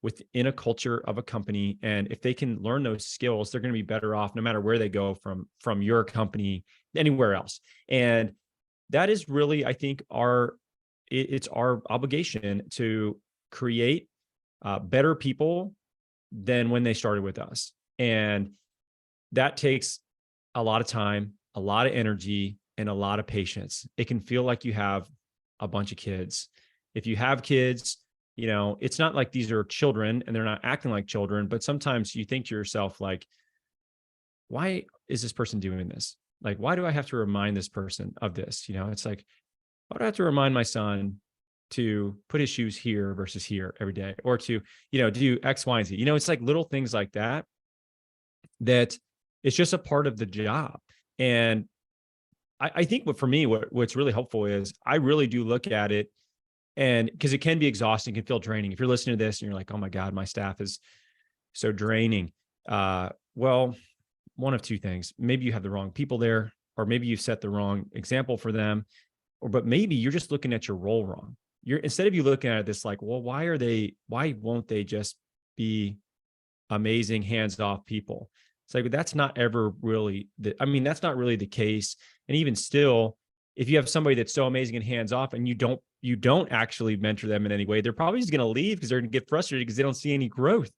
within a culture of a company. And if they can learn those skills, they're going to be better off no matter where they go from your company, anywhere else. And that is really, I think, it's our obligation to create better people than when they started with us. And that takes a lot of time, a lot of energy, and a lot of patience. It can feel like you have a bunch of kids. If you have kids, it's not like these are children and they're not acting like children, but sometimes you think to yourself, like, why is this person doing this? Like, why do I have to remind this person of this? It's like, why do I have to remind my son to put his shoes here versus here every day, or to, do X, Y, and Z? It's like little things like that it's just a part of the job. And I think for me, what's really helpful is I really do look at it. And because it can be exhausting, can feel draining. If you're listening to this and you're like, oh my God, my staff is so draining. Well, one of two things. Maybe you have the wrong people there, or maybe you've set the wrong example for them, but maybe you're just looking at your role wrong. Instead of you looking at this like, well, why won't they just be amazing hands-off people? It's like, that's not ever really that's not really the case. And even still, if you have somebody that's so amazing and hands-off and you don't actually mentor them in any way, they're probably just going to leave because they're going to get frustrated because they don't see any growth.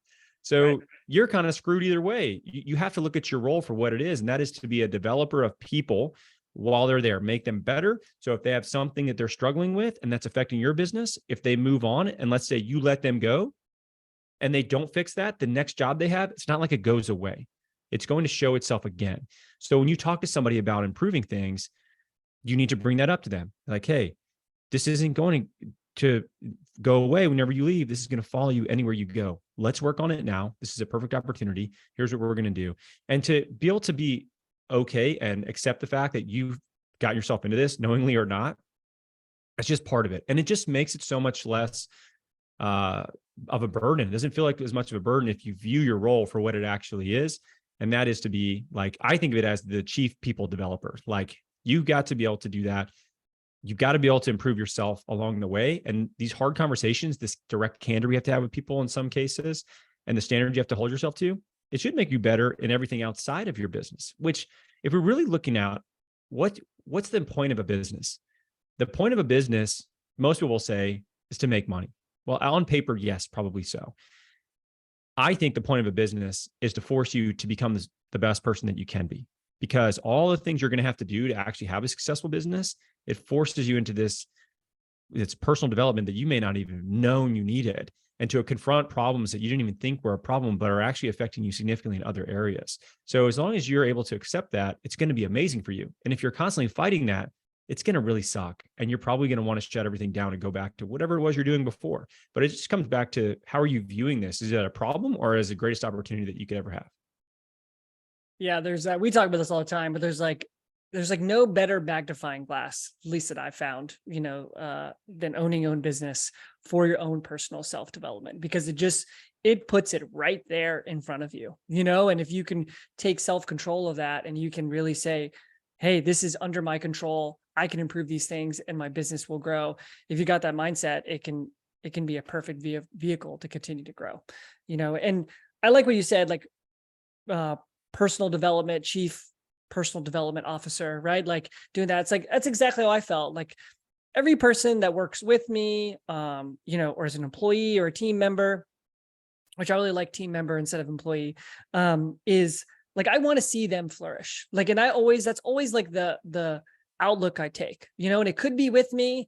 So right. You're kind of screwed either way. You have to look at your role for what it is. And that is to be a developer of people while they're there, make them better. So if they have something that they're struggling with and that's affecting your business, if they move on and let's say you let them go, and they don't fix that, the next job they have, it's not like it goes away. It's going to show itself again. So when you talk to somebody about improving things, you need to bring that up to them. Like, hey, this isn't going to go away whenever you leave. This is going to follow you anywhere you go. Let's work on it now. This is a perfect opportunity. Here's what we're going to do. And to be able to be okay and accept the fact that you've got yourself into this, knowingly or not, that's just part of it. And it just makes it so much less of a burden. It doesn't feel like as much of a burden if you view your role for what it actually is. And that is to be like, I think of it as the chief people developer. Like, you've got to be able to do that. You've got to be able to improve yourself along the way. And these hard conversations, this direct candor we have to have with people in some cases, and the standards you have to hold yourself to, it should make you better in everything outside of your business, which if we're really looking at what's the point of a business? The point of a business, most people will say, is to make money. Well, on paper, yes, probably so. I think the point of a business is to force you to become the best person that you can be, because all the things you're going to have to do to actually have a successful business, it forces you into this personal development that you may not even known you needed, and to confront problems that you didn't even think were a problem, but are actually affecting you significantly in other areas. So as long as you're able to accept that, it's going to be amazing for you. And if you're constantly fighting that, it's going to really suck. And you're probably going to want to shut everything down and go back to whatever it was you're doing before. But it just comes back to, how are you viewing this? Is it a problem, or is it the greatest opportunity that you could ever have? Yeah, there's that. We talk about this all the time, but there's like no better magnifying glass, at least that I found, than owning your own business for your own personal self-development, because it puts it right there in front of you, and if you can take self-control of that, and you can really say, hey, this is under my control, I can improve these things and my business will grow. If you got that mindset, it can be a perfect vehicle to continue to grow, and I like what you said, like, personal development, chief personal development officer, right? Like, doing that. It's like, that's exactly how I felt. Like, every person that works with me, or as an employee or a team member, which I really like team member instead of employee, is like, I want to see them flourish. Like, and that's always like the outlook I take, and it could be with me.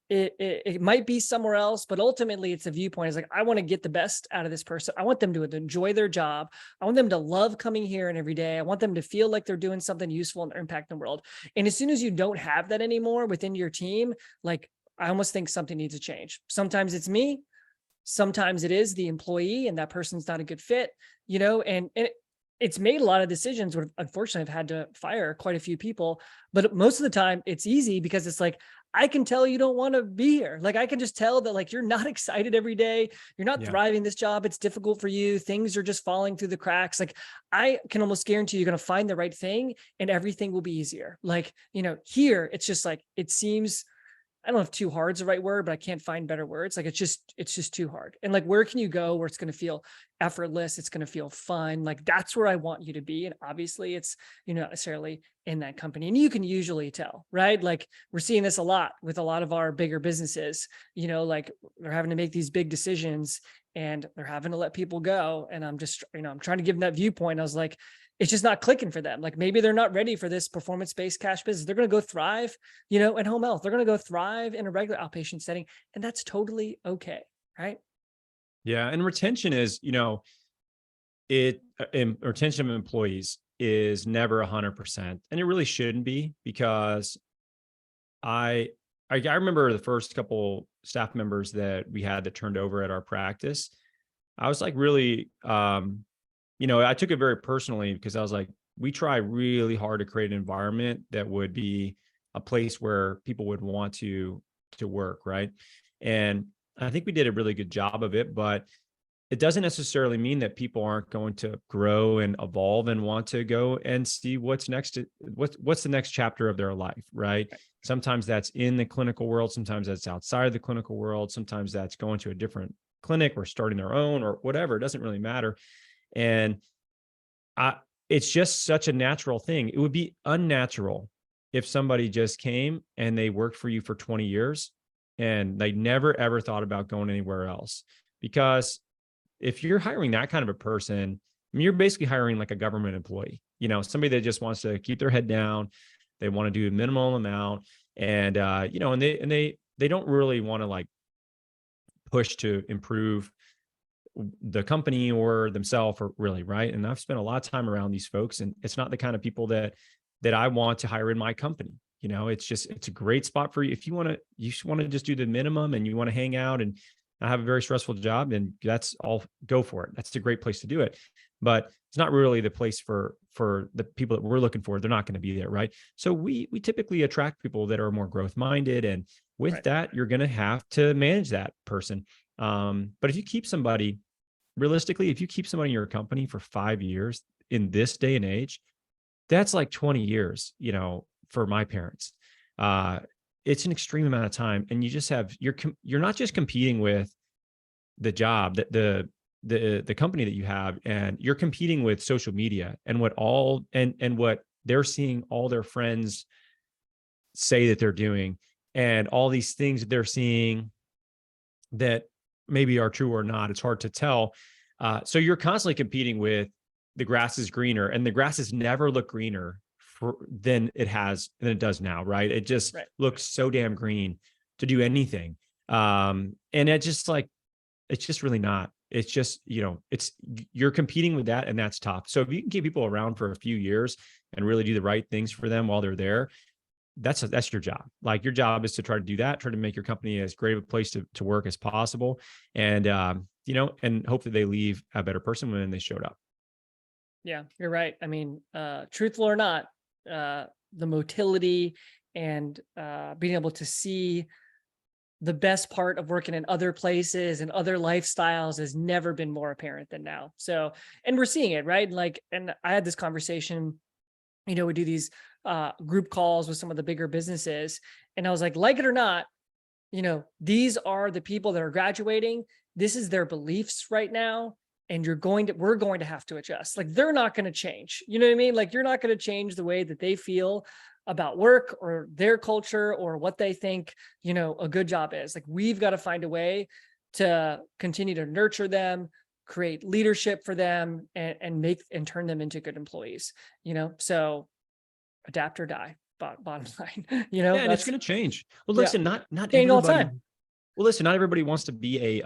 It might be somewhere else, but ultimately it's a viewpoint. It's like, I want to get the best out of this person. I want them to enjoy their job. I want them to love coming here and every day. I want them to feel like they're doing something useful and they're impacting the world. And as soon as you don't have that anymore within your team, like, I almost think something needs to change. Sometimes it's me, sometimes it is the employee, and that person's not a good fit, and it's made a lot of decisions where, unfortunately, I've had to fire quite a few people, but most of the time it's easy, because it's like, I can tell you don't want to be here. Like, I can just tell that, like, you're not excited every day. You're not thriving this job. It's difficult for you. Things are just falling through the cracks. Like, I can almost guarantee you're going to find the right thing and everything will be easier. Like, here it's just like, it seems, I don't know if too hard is the right word, but I can't find better words. Like, it's just too hard. And like, where can you go where it's going to feel effortless? It's going to feel fun. Like, that's where I want you to be. And obviously it's, not necessarily in that company. And you can usually tell, right? Like, we're seeing this a lot with a lot of our bigger businesses, like, they're having to make these big decisions and they're having to let people go. And I'm just, I'm trying to give them that viewpoint. I was like, it's just not clicking for them. Like, maybe they're not ready for this performance-based cash business. They're going to go thrive, in home health. They're going to go thrive in a regular outpatient setting. And that's totally okay. Right. Yeah. And retention is, retention of employees is never 100%. And it really shouldn't be, because I remember the first couple staff members that we had that turned over at our practice. I was like, really, I took it very personally, because I was like, we try really hard to create an environment that would be a place where people would want to work, right? And I think we did a really good job of it, but it doesn't necessarily mean that people aren't going to grow and evolve and want to go and see what's next, what's the next chapter of their life, right? Sometimes that's in the clinical world, sometimes that's outside of the clinical world, sometimes that's going to a different clinic or starting their own or whatever. It doesn't really matter. And it's just such a natural thing. It would be unnatural if somebody just came and they worked for you for 20 years and they never, ever thought about going anywhere else. Because if you're hiring that kind of a person, I mean, you're basically hiring like a government employee, somebody that just wants to keep their head down. They want to do a minimal amount, and and they don't really want to like push to improve the company or themselves, or really, right? And I've spent a lot of time around these folks, and it's not the kind of people that I want to hire in my company. It's a great spot for you. If you just want to just do the minimum and you want to hang out and not have a very stressful job, and that's all, go for it. That's a great place to do it. But it's not really the place for the people that we're looking for. They're not going to be there, right? So we typically attract people that are more growth minded, and with Right. that, you're going to have to manage that person. But if you keep somebody, realistically, if you keep somebody in your company for 5 years in this day and age, that's like 20 years, for my parents. It's an extreme amount of time. And you just have, you're not just competing with the job, that the company that you have, and you're competing with social media and what they're seeing all their friends say that they're doing, and all these things that they're seeing that maybe are true or not. It's hard to tell. So you're constantly competing with the grass is greener, and the grass has never looked greener than it does now, right? It just Right. looks so damn green to do anything. And it's just really not. It's just, you're competing with that, and that's tough. So if you can keep people around for a few years and really do the right things for them while they're there, that's your job. Like, your job is to try to do that, try to make your company as great of a place to work as possible. And, and hope that they leave a better person when they showed up. Yeah, you're right. I mean, truthful or not, the motility and being able to see the best part of working in other places and other lifestyles has never been more apparent than now. So, and we're seeing it, right? Like, and I had this conversation, we do these group calls with some of the bigger businesses, and I was like it or not, these are the people that are graduating. This is their beliefs right now. And we're going to have to adjust. Like, they're not going to change. You know what I mean? Like, you're not going to change the way that they feel about work or their culture or what they think, a good job is. Like, we've got to find a way to continue to nurture them, create leadership for them, and turn them into good employees, so adapt or die, bottom line, Yeah, and it's that's, going to change. Well, yeah, listen, not change all the everybody. time. Well, listen, not everybody wants to be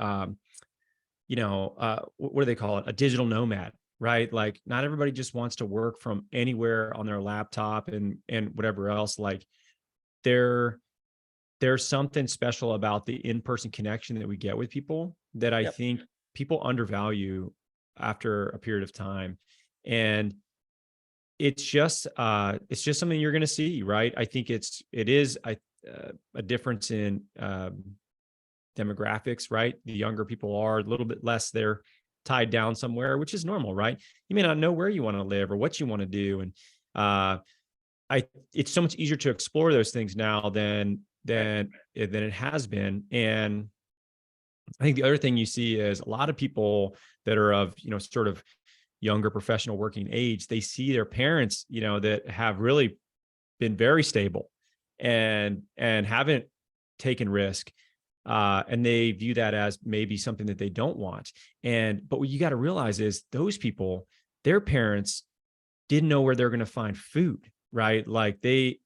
what do they call it? A digital nomad, right? Like, not everybody just wants to work from anywhere on their laptop and whatever else. Like, there's something special about the in-person connection that we get with people that I Yep. think people undervalue after a period of time. And it's just something you're going to see, right? I think it is a difference in demographics, right? The younger people are a little bit less, they're tied down somewhere, which is normal, right? You may not know where you want to live or what you want to do. And it's so much easier to explore those things now than it has been. And I think the other thing you see is a lot of people that are of, sort of younger professional working age, they see their parents, that have really been very stable and haven't taken risk. And they view that as maybe something that they don't want. But what you got to realize is those people, their parents didn't know where they're going to find food, right? Like, they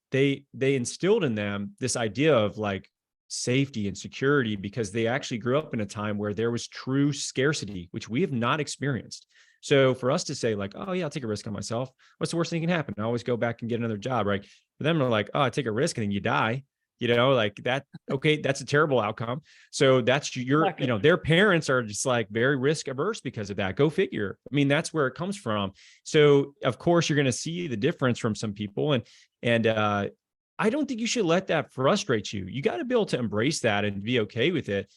instilled in them this idea of like safety and security, because they actually grew up in a time where there was true scarcity, which we have not experienced. So for us to say like, oh yeah, I'll take a risk on myself, what's the worst thing that can happen? I always go back and get another job, right? For them, they're like, oh, I take a risk and then you die. Like that. Okay, that's a terrible outcome. So that's their parents are just like very risk averse because of that. Go figure. I mean, that's where it comes from. So of course you're going to see the difference from some people, and I don't think you should let that frustrate you. You got to be able to embrace that and be okay with it,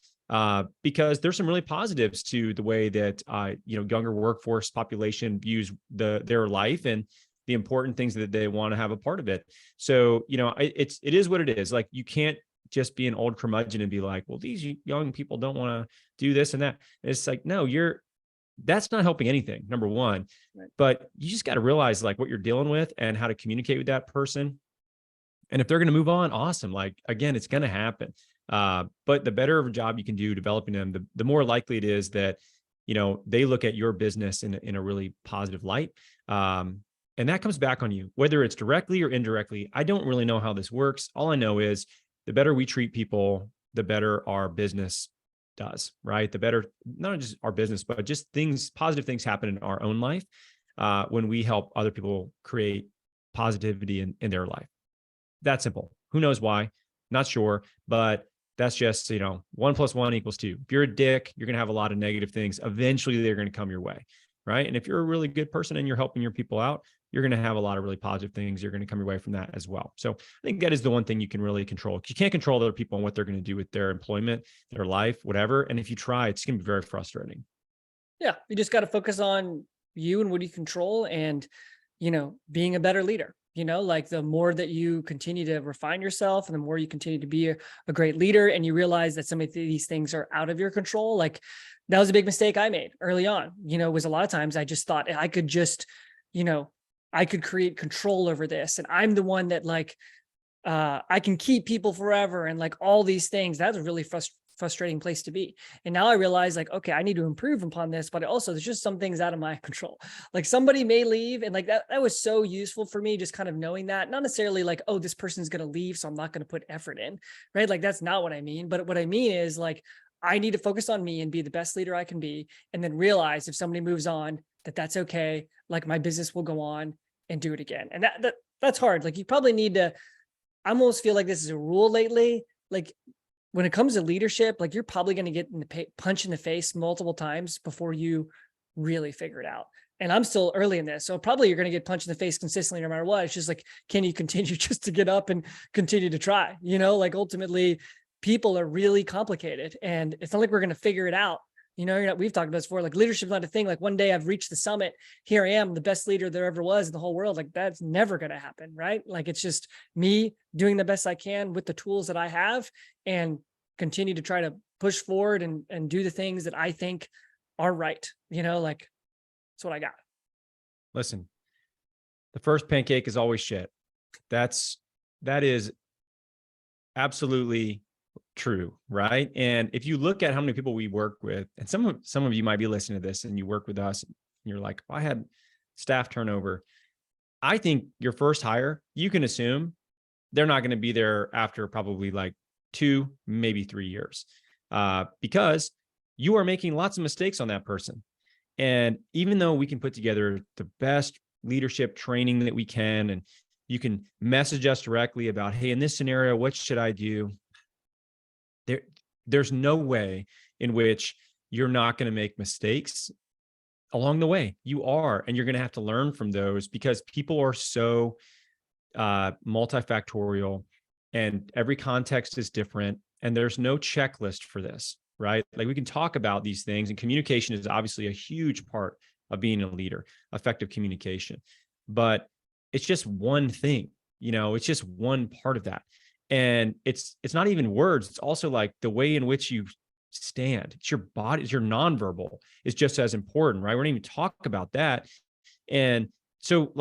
because there's some really positives to the way that younger workforce population views their life and the important things that they want to have a part of it. So, it is what it is. Like, you can't just be an old curmudgeon and be like, well, these young people don't want to do this and that. It's like, no, that's not helping anything, number one. Right. But you just got to realize like what you're dealing with and how to communicate with that person. And if they're going to move on, awesome. Like, again, it's going to happen. But the better of a job you can do developing them, the more likely it is that, they look at your business in a really positive light. And that comes back on you, whether it's directly or indirectly. I don't really know how this works. All I know is the better we treat people, the better our business does, right? The better, not just our business, but just positive things happen in our own life when we help other people create positivity in their life. That simple. Who knows why? Not sure, but that's just, 1 + 1 = 2. If you're a dick, you're going to have a lot of negative things. Eventually they're going to come your way, right? And if you're a really good person and you're helping your people out, you're going to have a lot of really positive things. You're going to come your way from that as well. So I think that is the one thing you can really control. You can't control other people and what they're going to do with their employment, their life, whatever. And if you try, it's going to be very frustrating. Yeah. You just got to focus on you and what you control and, being a better leader. Like the more that you continue to refine yourself and the more you continue to be a great leader and you realize that some of these things are out of your control. Like that was a big mistake I made early on, was a lot of times I just thought I could just, I could create control over this. And I'm the one that I can keep people forever. And like all these things, that's a really frustrating place to be. And now I realize okay, I need to improve upon this, but also there's just some things out of my control. Like somebody may leave and that was so useful for me, just kind of knowing that, not necessarily oh, this person's going to leave, so I'm not going to put effort in, right? Like that's not what I mean. But what I mean is I need to focus on me and be the best leader I can be. And then realize if somebody moves on, that's okay. My business will go on and do it again. And that's hard. You probably need to, I almost feel like this is a rule lately. When it comes to leadership, you're probably going to get punch in the face multiple times before you really figure it out. And I'm still early in this. So probably you're going to get punched in the face consistently no matter what. It's just can you continue just to get up and continue to try? Ultimately people are really complicated and it's not like we're going to figure it out. We've talked about this before, leadership's not a thing. One day I've reached the summit. Here I am, the best leader there ever was in the whole world. That's never going to happen, right? It's just me doing the best I can with the tools that I have and continue to try to push forward and do the things that I think are right. That's what I got. Listen, the first pancake is always shit. That is absolutely true, right? And if you look at how many people we work with, and some of you might be listening to this and you work with us and you're like, I had staff turnover. I think your first hire, you can assume they're not going to be there after probably 2, maybe 3 years, because you are making lots of mistakes on that person. And even though we can put together the best leadership training that we can, and you can message us directly about, hey, in this scenario, what should I do? There's no way in which you're not going to make mistakes along the way. You are, and you're going to have to learn from those because people are so multifactorial and every context is different. And there's no checklist for this, right? We can talk about these things, and communication is obviously a huge part of being a leader, effective communication, but it's just one thing, it's just one part of that. And it's not even words. It's also the way in which you stand. It's your body, it's your nonverbal is just as important, right? We're not even talk about that. And so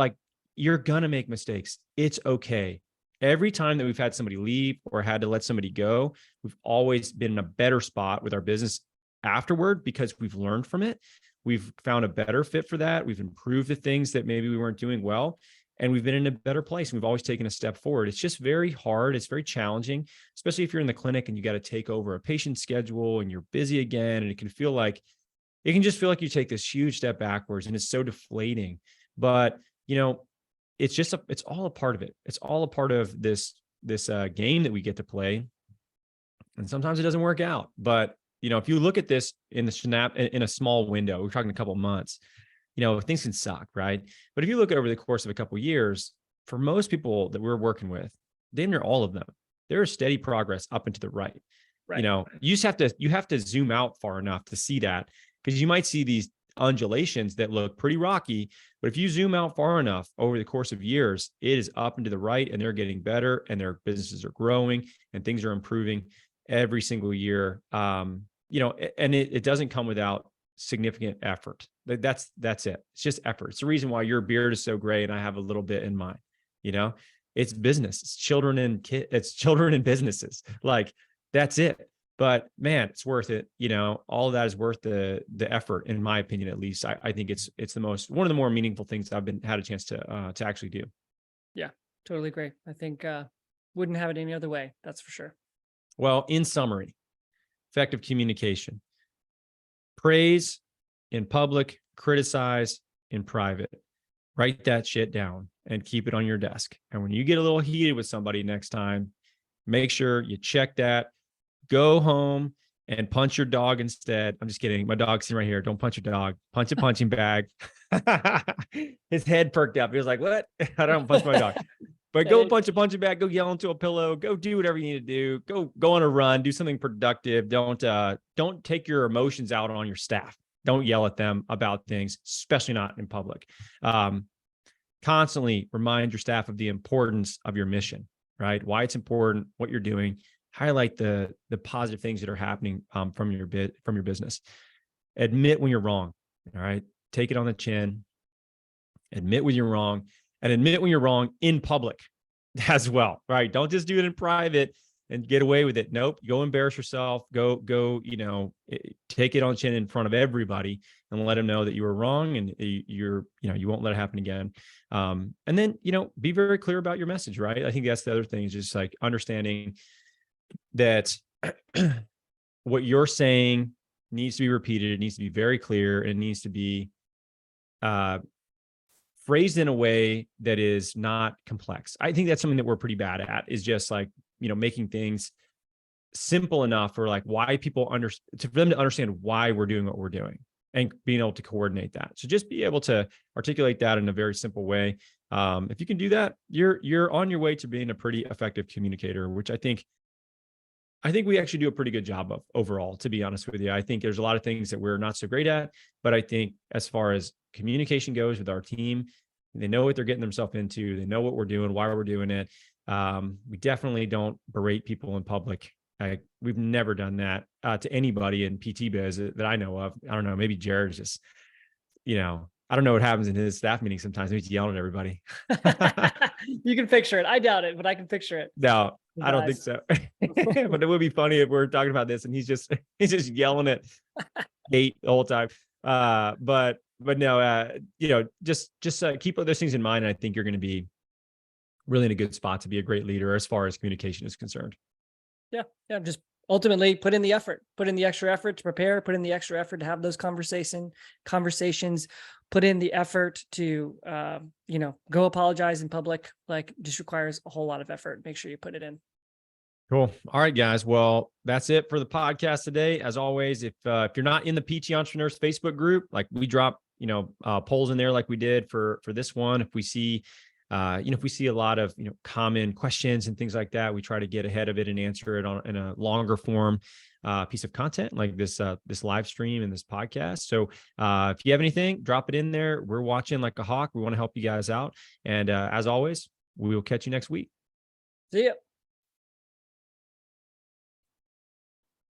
you're going to make mistakes. It's okay. Every time that we've had somebody leave or had to let somebody go, we've always been in a better spot with our business afterward because we've learned from it. We've found a better fit for that. We've improved the things that maybe we weren't doing well. And we've been in a better place. We've always taken a step forward. It's just very hard. It's very challenging, especially if you're in the clinic and you got to take over a patient schedule and you're busy again. And it can just feel like you take this huge step backwards and it's so deflating. But, it's all a part of it. It's all a part of this game that we get to play. And sometimes it doesn't work out. But, if you look at this in a small window, we're talking a couple of months, things can suck, right? But if you look over the course of a couple of years, for most people that we're working with, damn near all of them, there is steady progress up and to the right. Right. You have to zoom out far enough to see that, because you might see these undulations that look pretty rocky, but if you zoom out far enough over the course of years, it is up and to the right, and they're getting better, and their businesses are growing, and things are improving every single year. And it doesn't come without significant effort. That's it. It's just effort. It's the reason why your beard is so gray and I have a little bit in mine. It's business. It's children and businesses. That's it. But man, it's worth it. All of that is worth the effort, in my opinion, at least. I think it's one of the more meaningful things I've had a chance to actually do. Yeah, totally agree. I think wouldn't have it any other way. That's for sure. Well, in summary, effective communication. Praise in public, criticize in private. Write that shit down and keep it on your desk. And when you get a little heated with somebody next time, make sure you check that. Go home and punch your dog instead. I'm just kidding. My dog's sitting right here. Don't punch your dog. Punch a punching bag. His head perked up. He was like, what? I don't punch my dog. But go punch a punching bag. Go yell into a pillow. Go do whatever you need to do. Go on a run. Do something productive. Don't take your emotions out on your staff. Don't yell at them about things, especially not in public. Constantly remind your staff of the importance of your mission, right? Why it's important, what you're doing. Highlight the positive things that are happening from your business. Admit when you're wrong. All right. Take it on the chin. Admit when you're wrong, and admit when you're wrong in public as well. Right. Don't just do it in private and get away with it. Nope. Go embarrass yourself. Go, take it on the chin in front of everybody and let them know that you were wrong and you won't let it happen again. And then, be very clear about your message. Right. I think that's the other thing, is just like understanding that what you're saying needs to be repeated. It needs to be very clear. And it needs to be phrased in a way that is not complex. I think that's something that we're pretty bad at, is just like, making things simple enough for like why people for them to understand why we're doing what we're doing and being able to coordinate that. So just be able to articulate that in a very simple way. If you can do that, you're on your way to being a pretty effective communicator, which I think we actually do a pretty good job of overall, to be honest with you. I think there's a lot of things that we're not so great at, but I think as far as communication goes with our team, they know what they're getting themselves into. They know what we're doing, why we're doing it. We definitely don't berate people in public. We've never done that to anybody in PT biz that I know of. I don't know, maybe Jared's just, I don't know what happens in his staff meetings sometimes. He's yelling at everybody. You can picture it. I doubt it, but I can picture it. No, I don't think so. But it would be funny if we're talking about this and he's just yelling at Kate the whole time. But no, just keep those things in mind. And I think you're going to be really in a good spot to be a great leader as far as communication is concerned. Yeah. Just ultimately put in the effort, put in the extra effort to prepare, put in the extra effort to have those conversations, put in the effort to, go apologize in public. Like, just requires a whole lot of effort. Make sure you put it in. Cool. All right, guys. Well, that's it for the podcast today. As always, if you're not in the PT Entrepreneurs Facebook group, like we drop, polls in there like we did for this one. If we see, if we see a lot of, common questions and things like that, we try to get ahead of it and answer it in a longer form piece of content like this live stream and this podcast. So if you have anything, drop it in there. We're watching like a hawk. We want to help you guys out. And as always, we will catch you next week. See ya.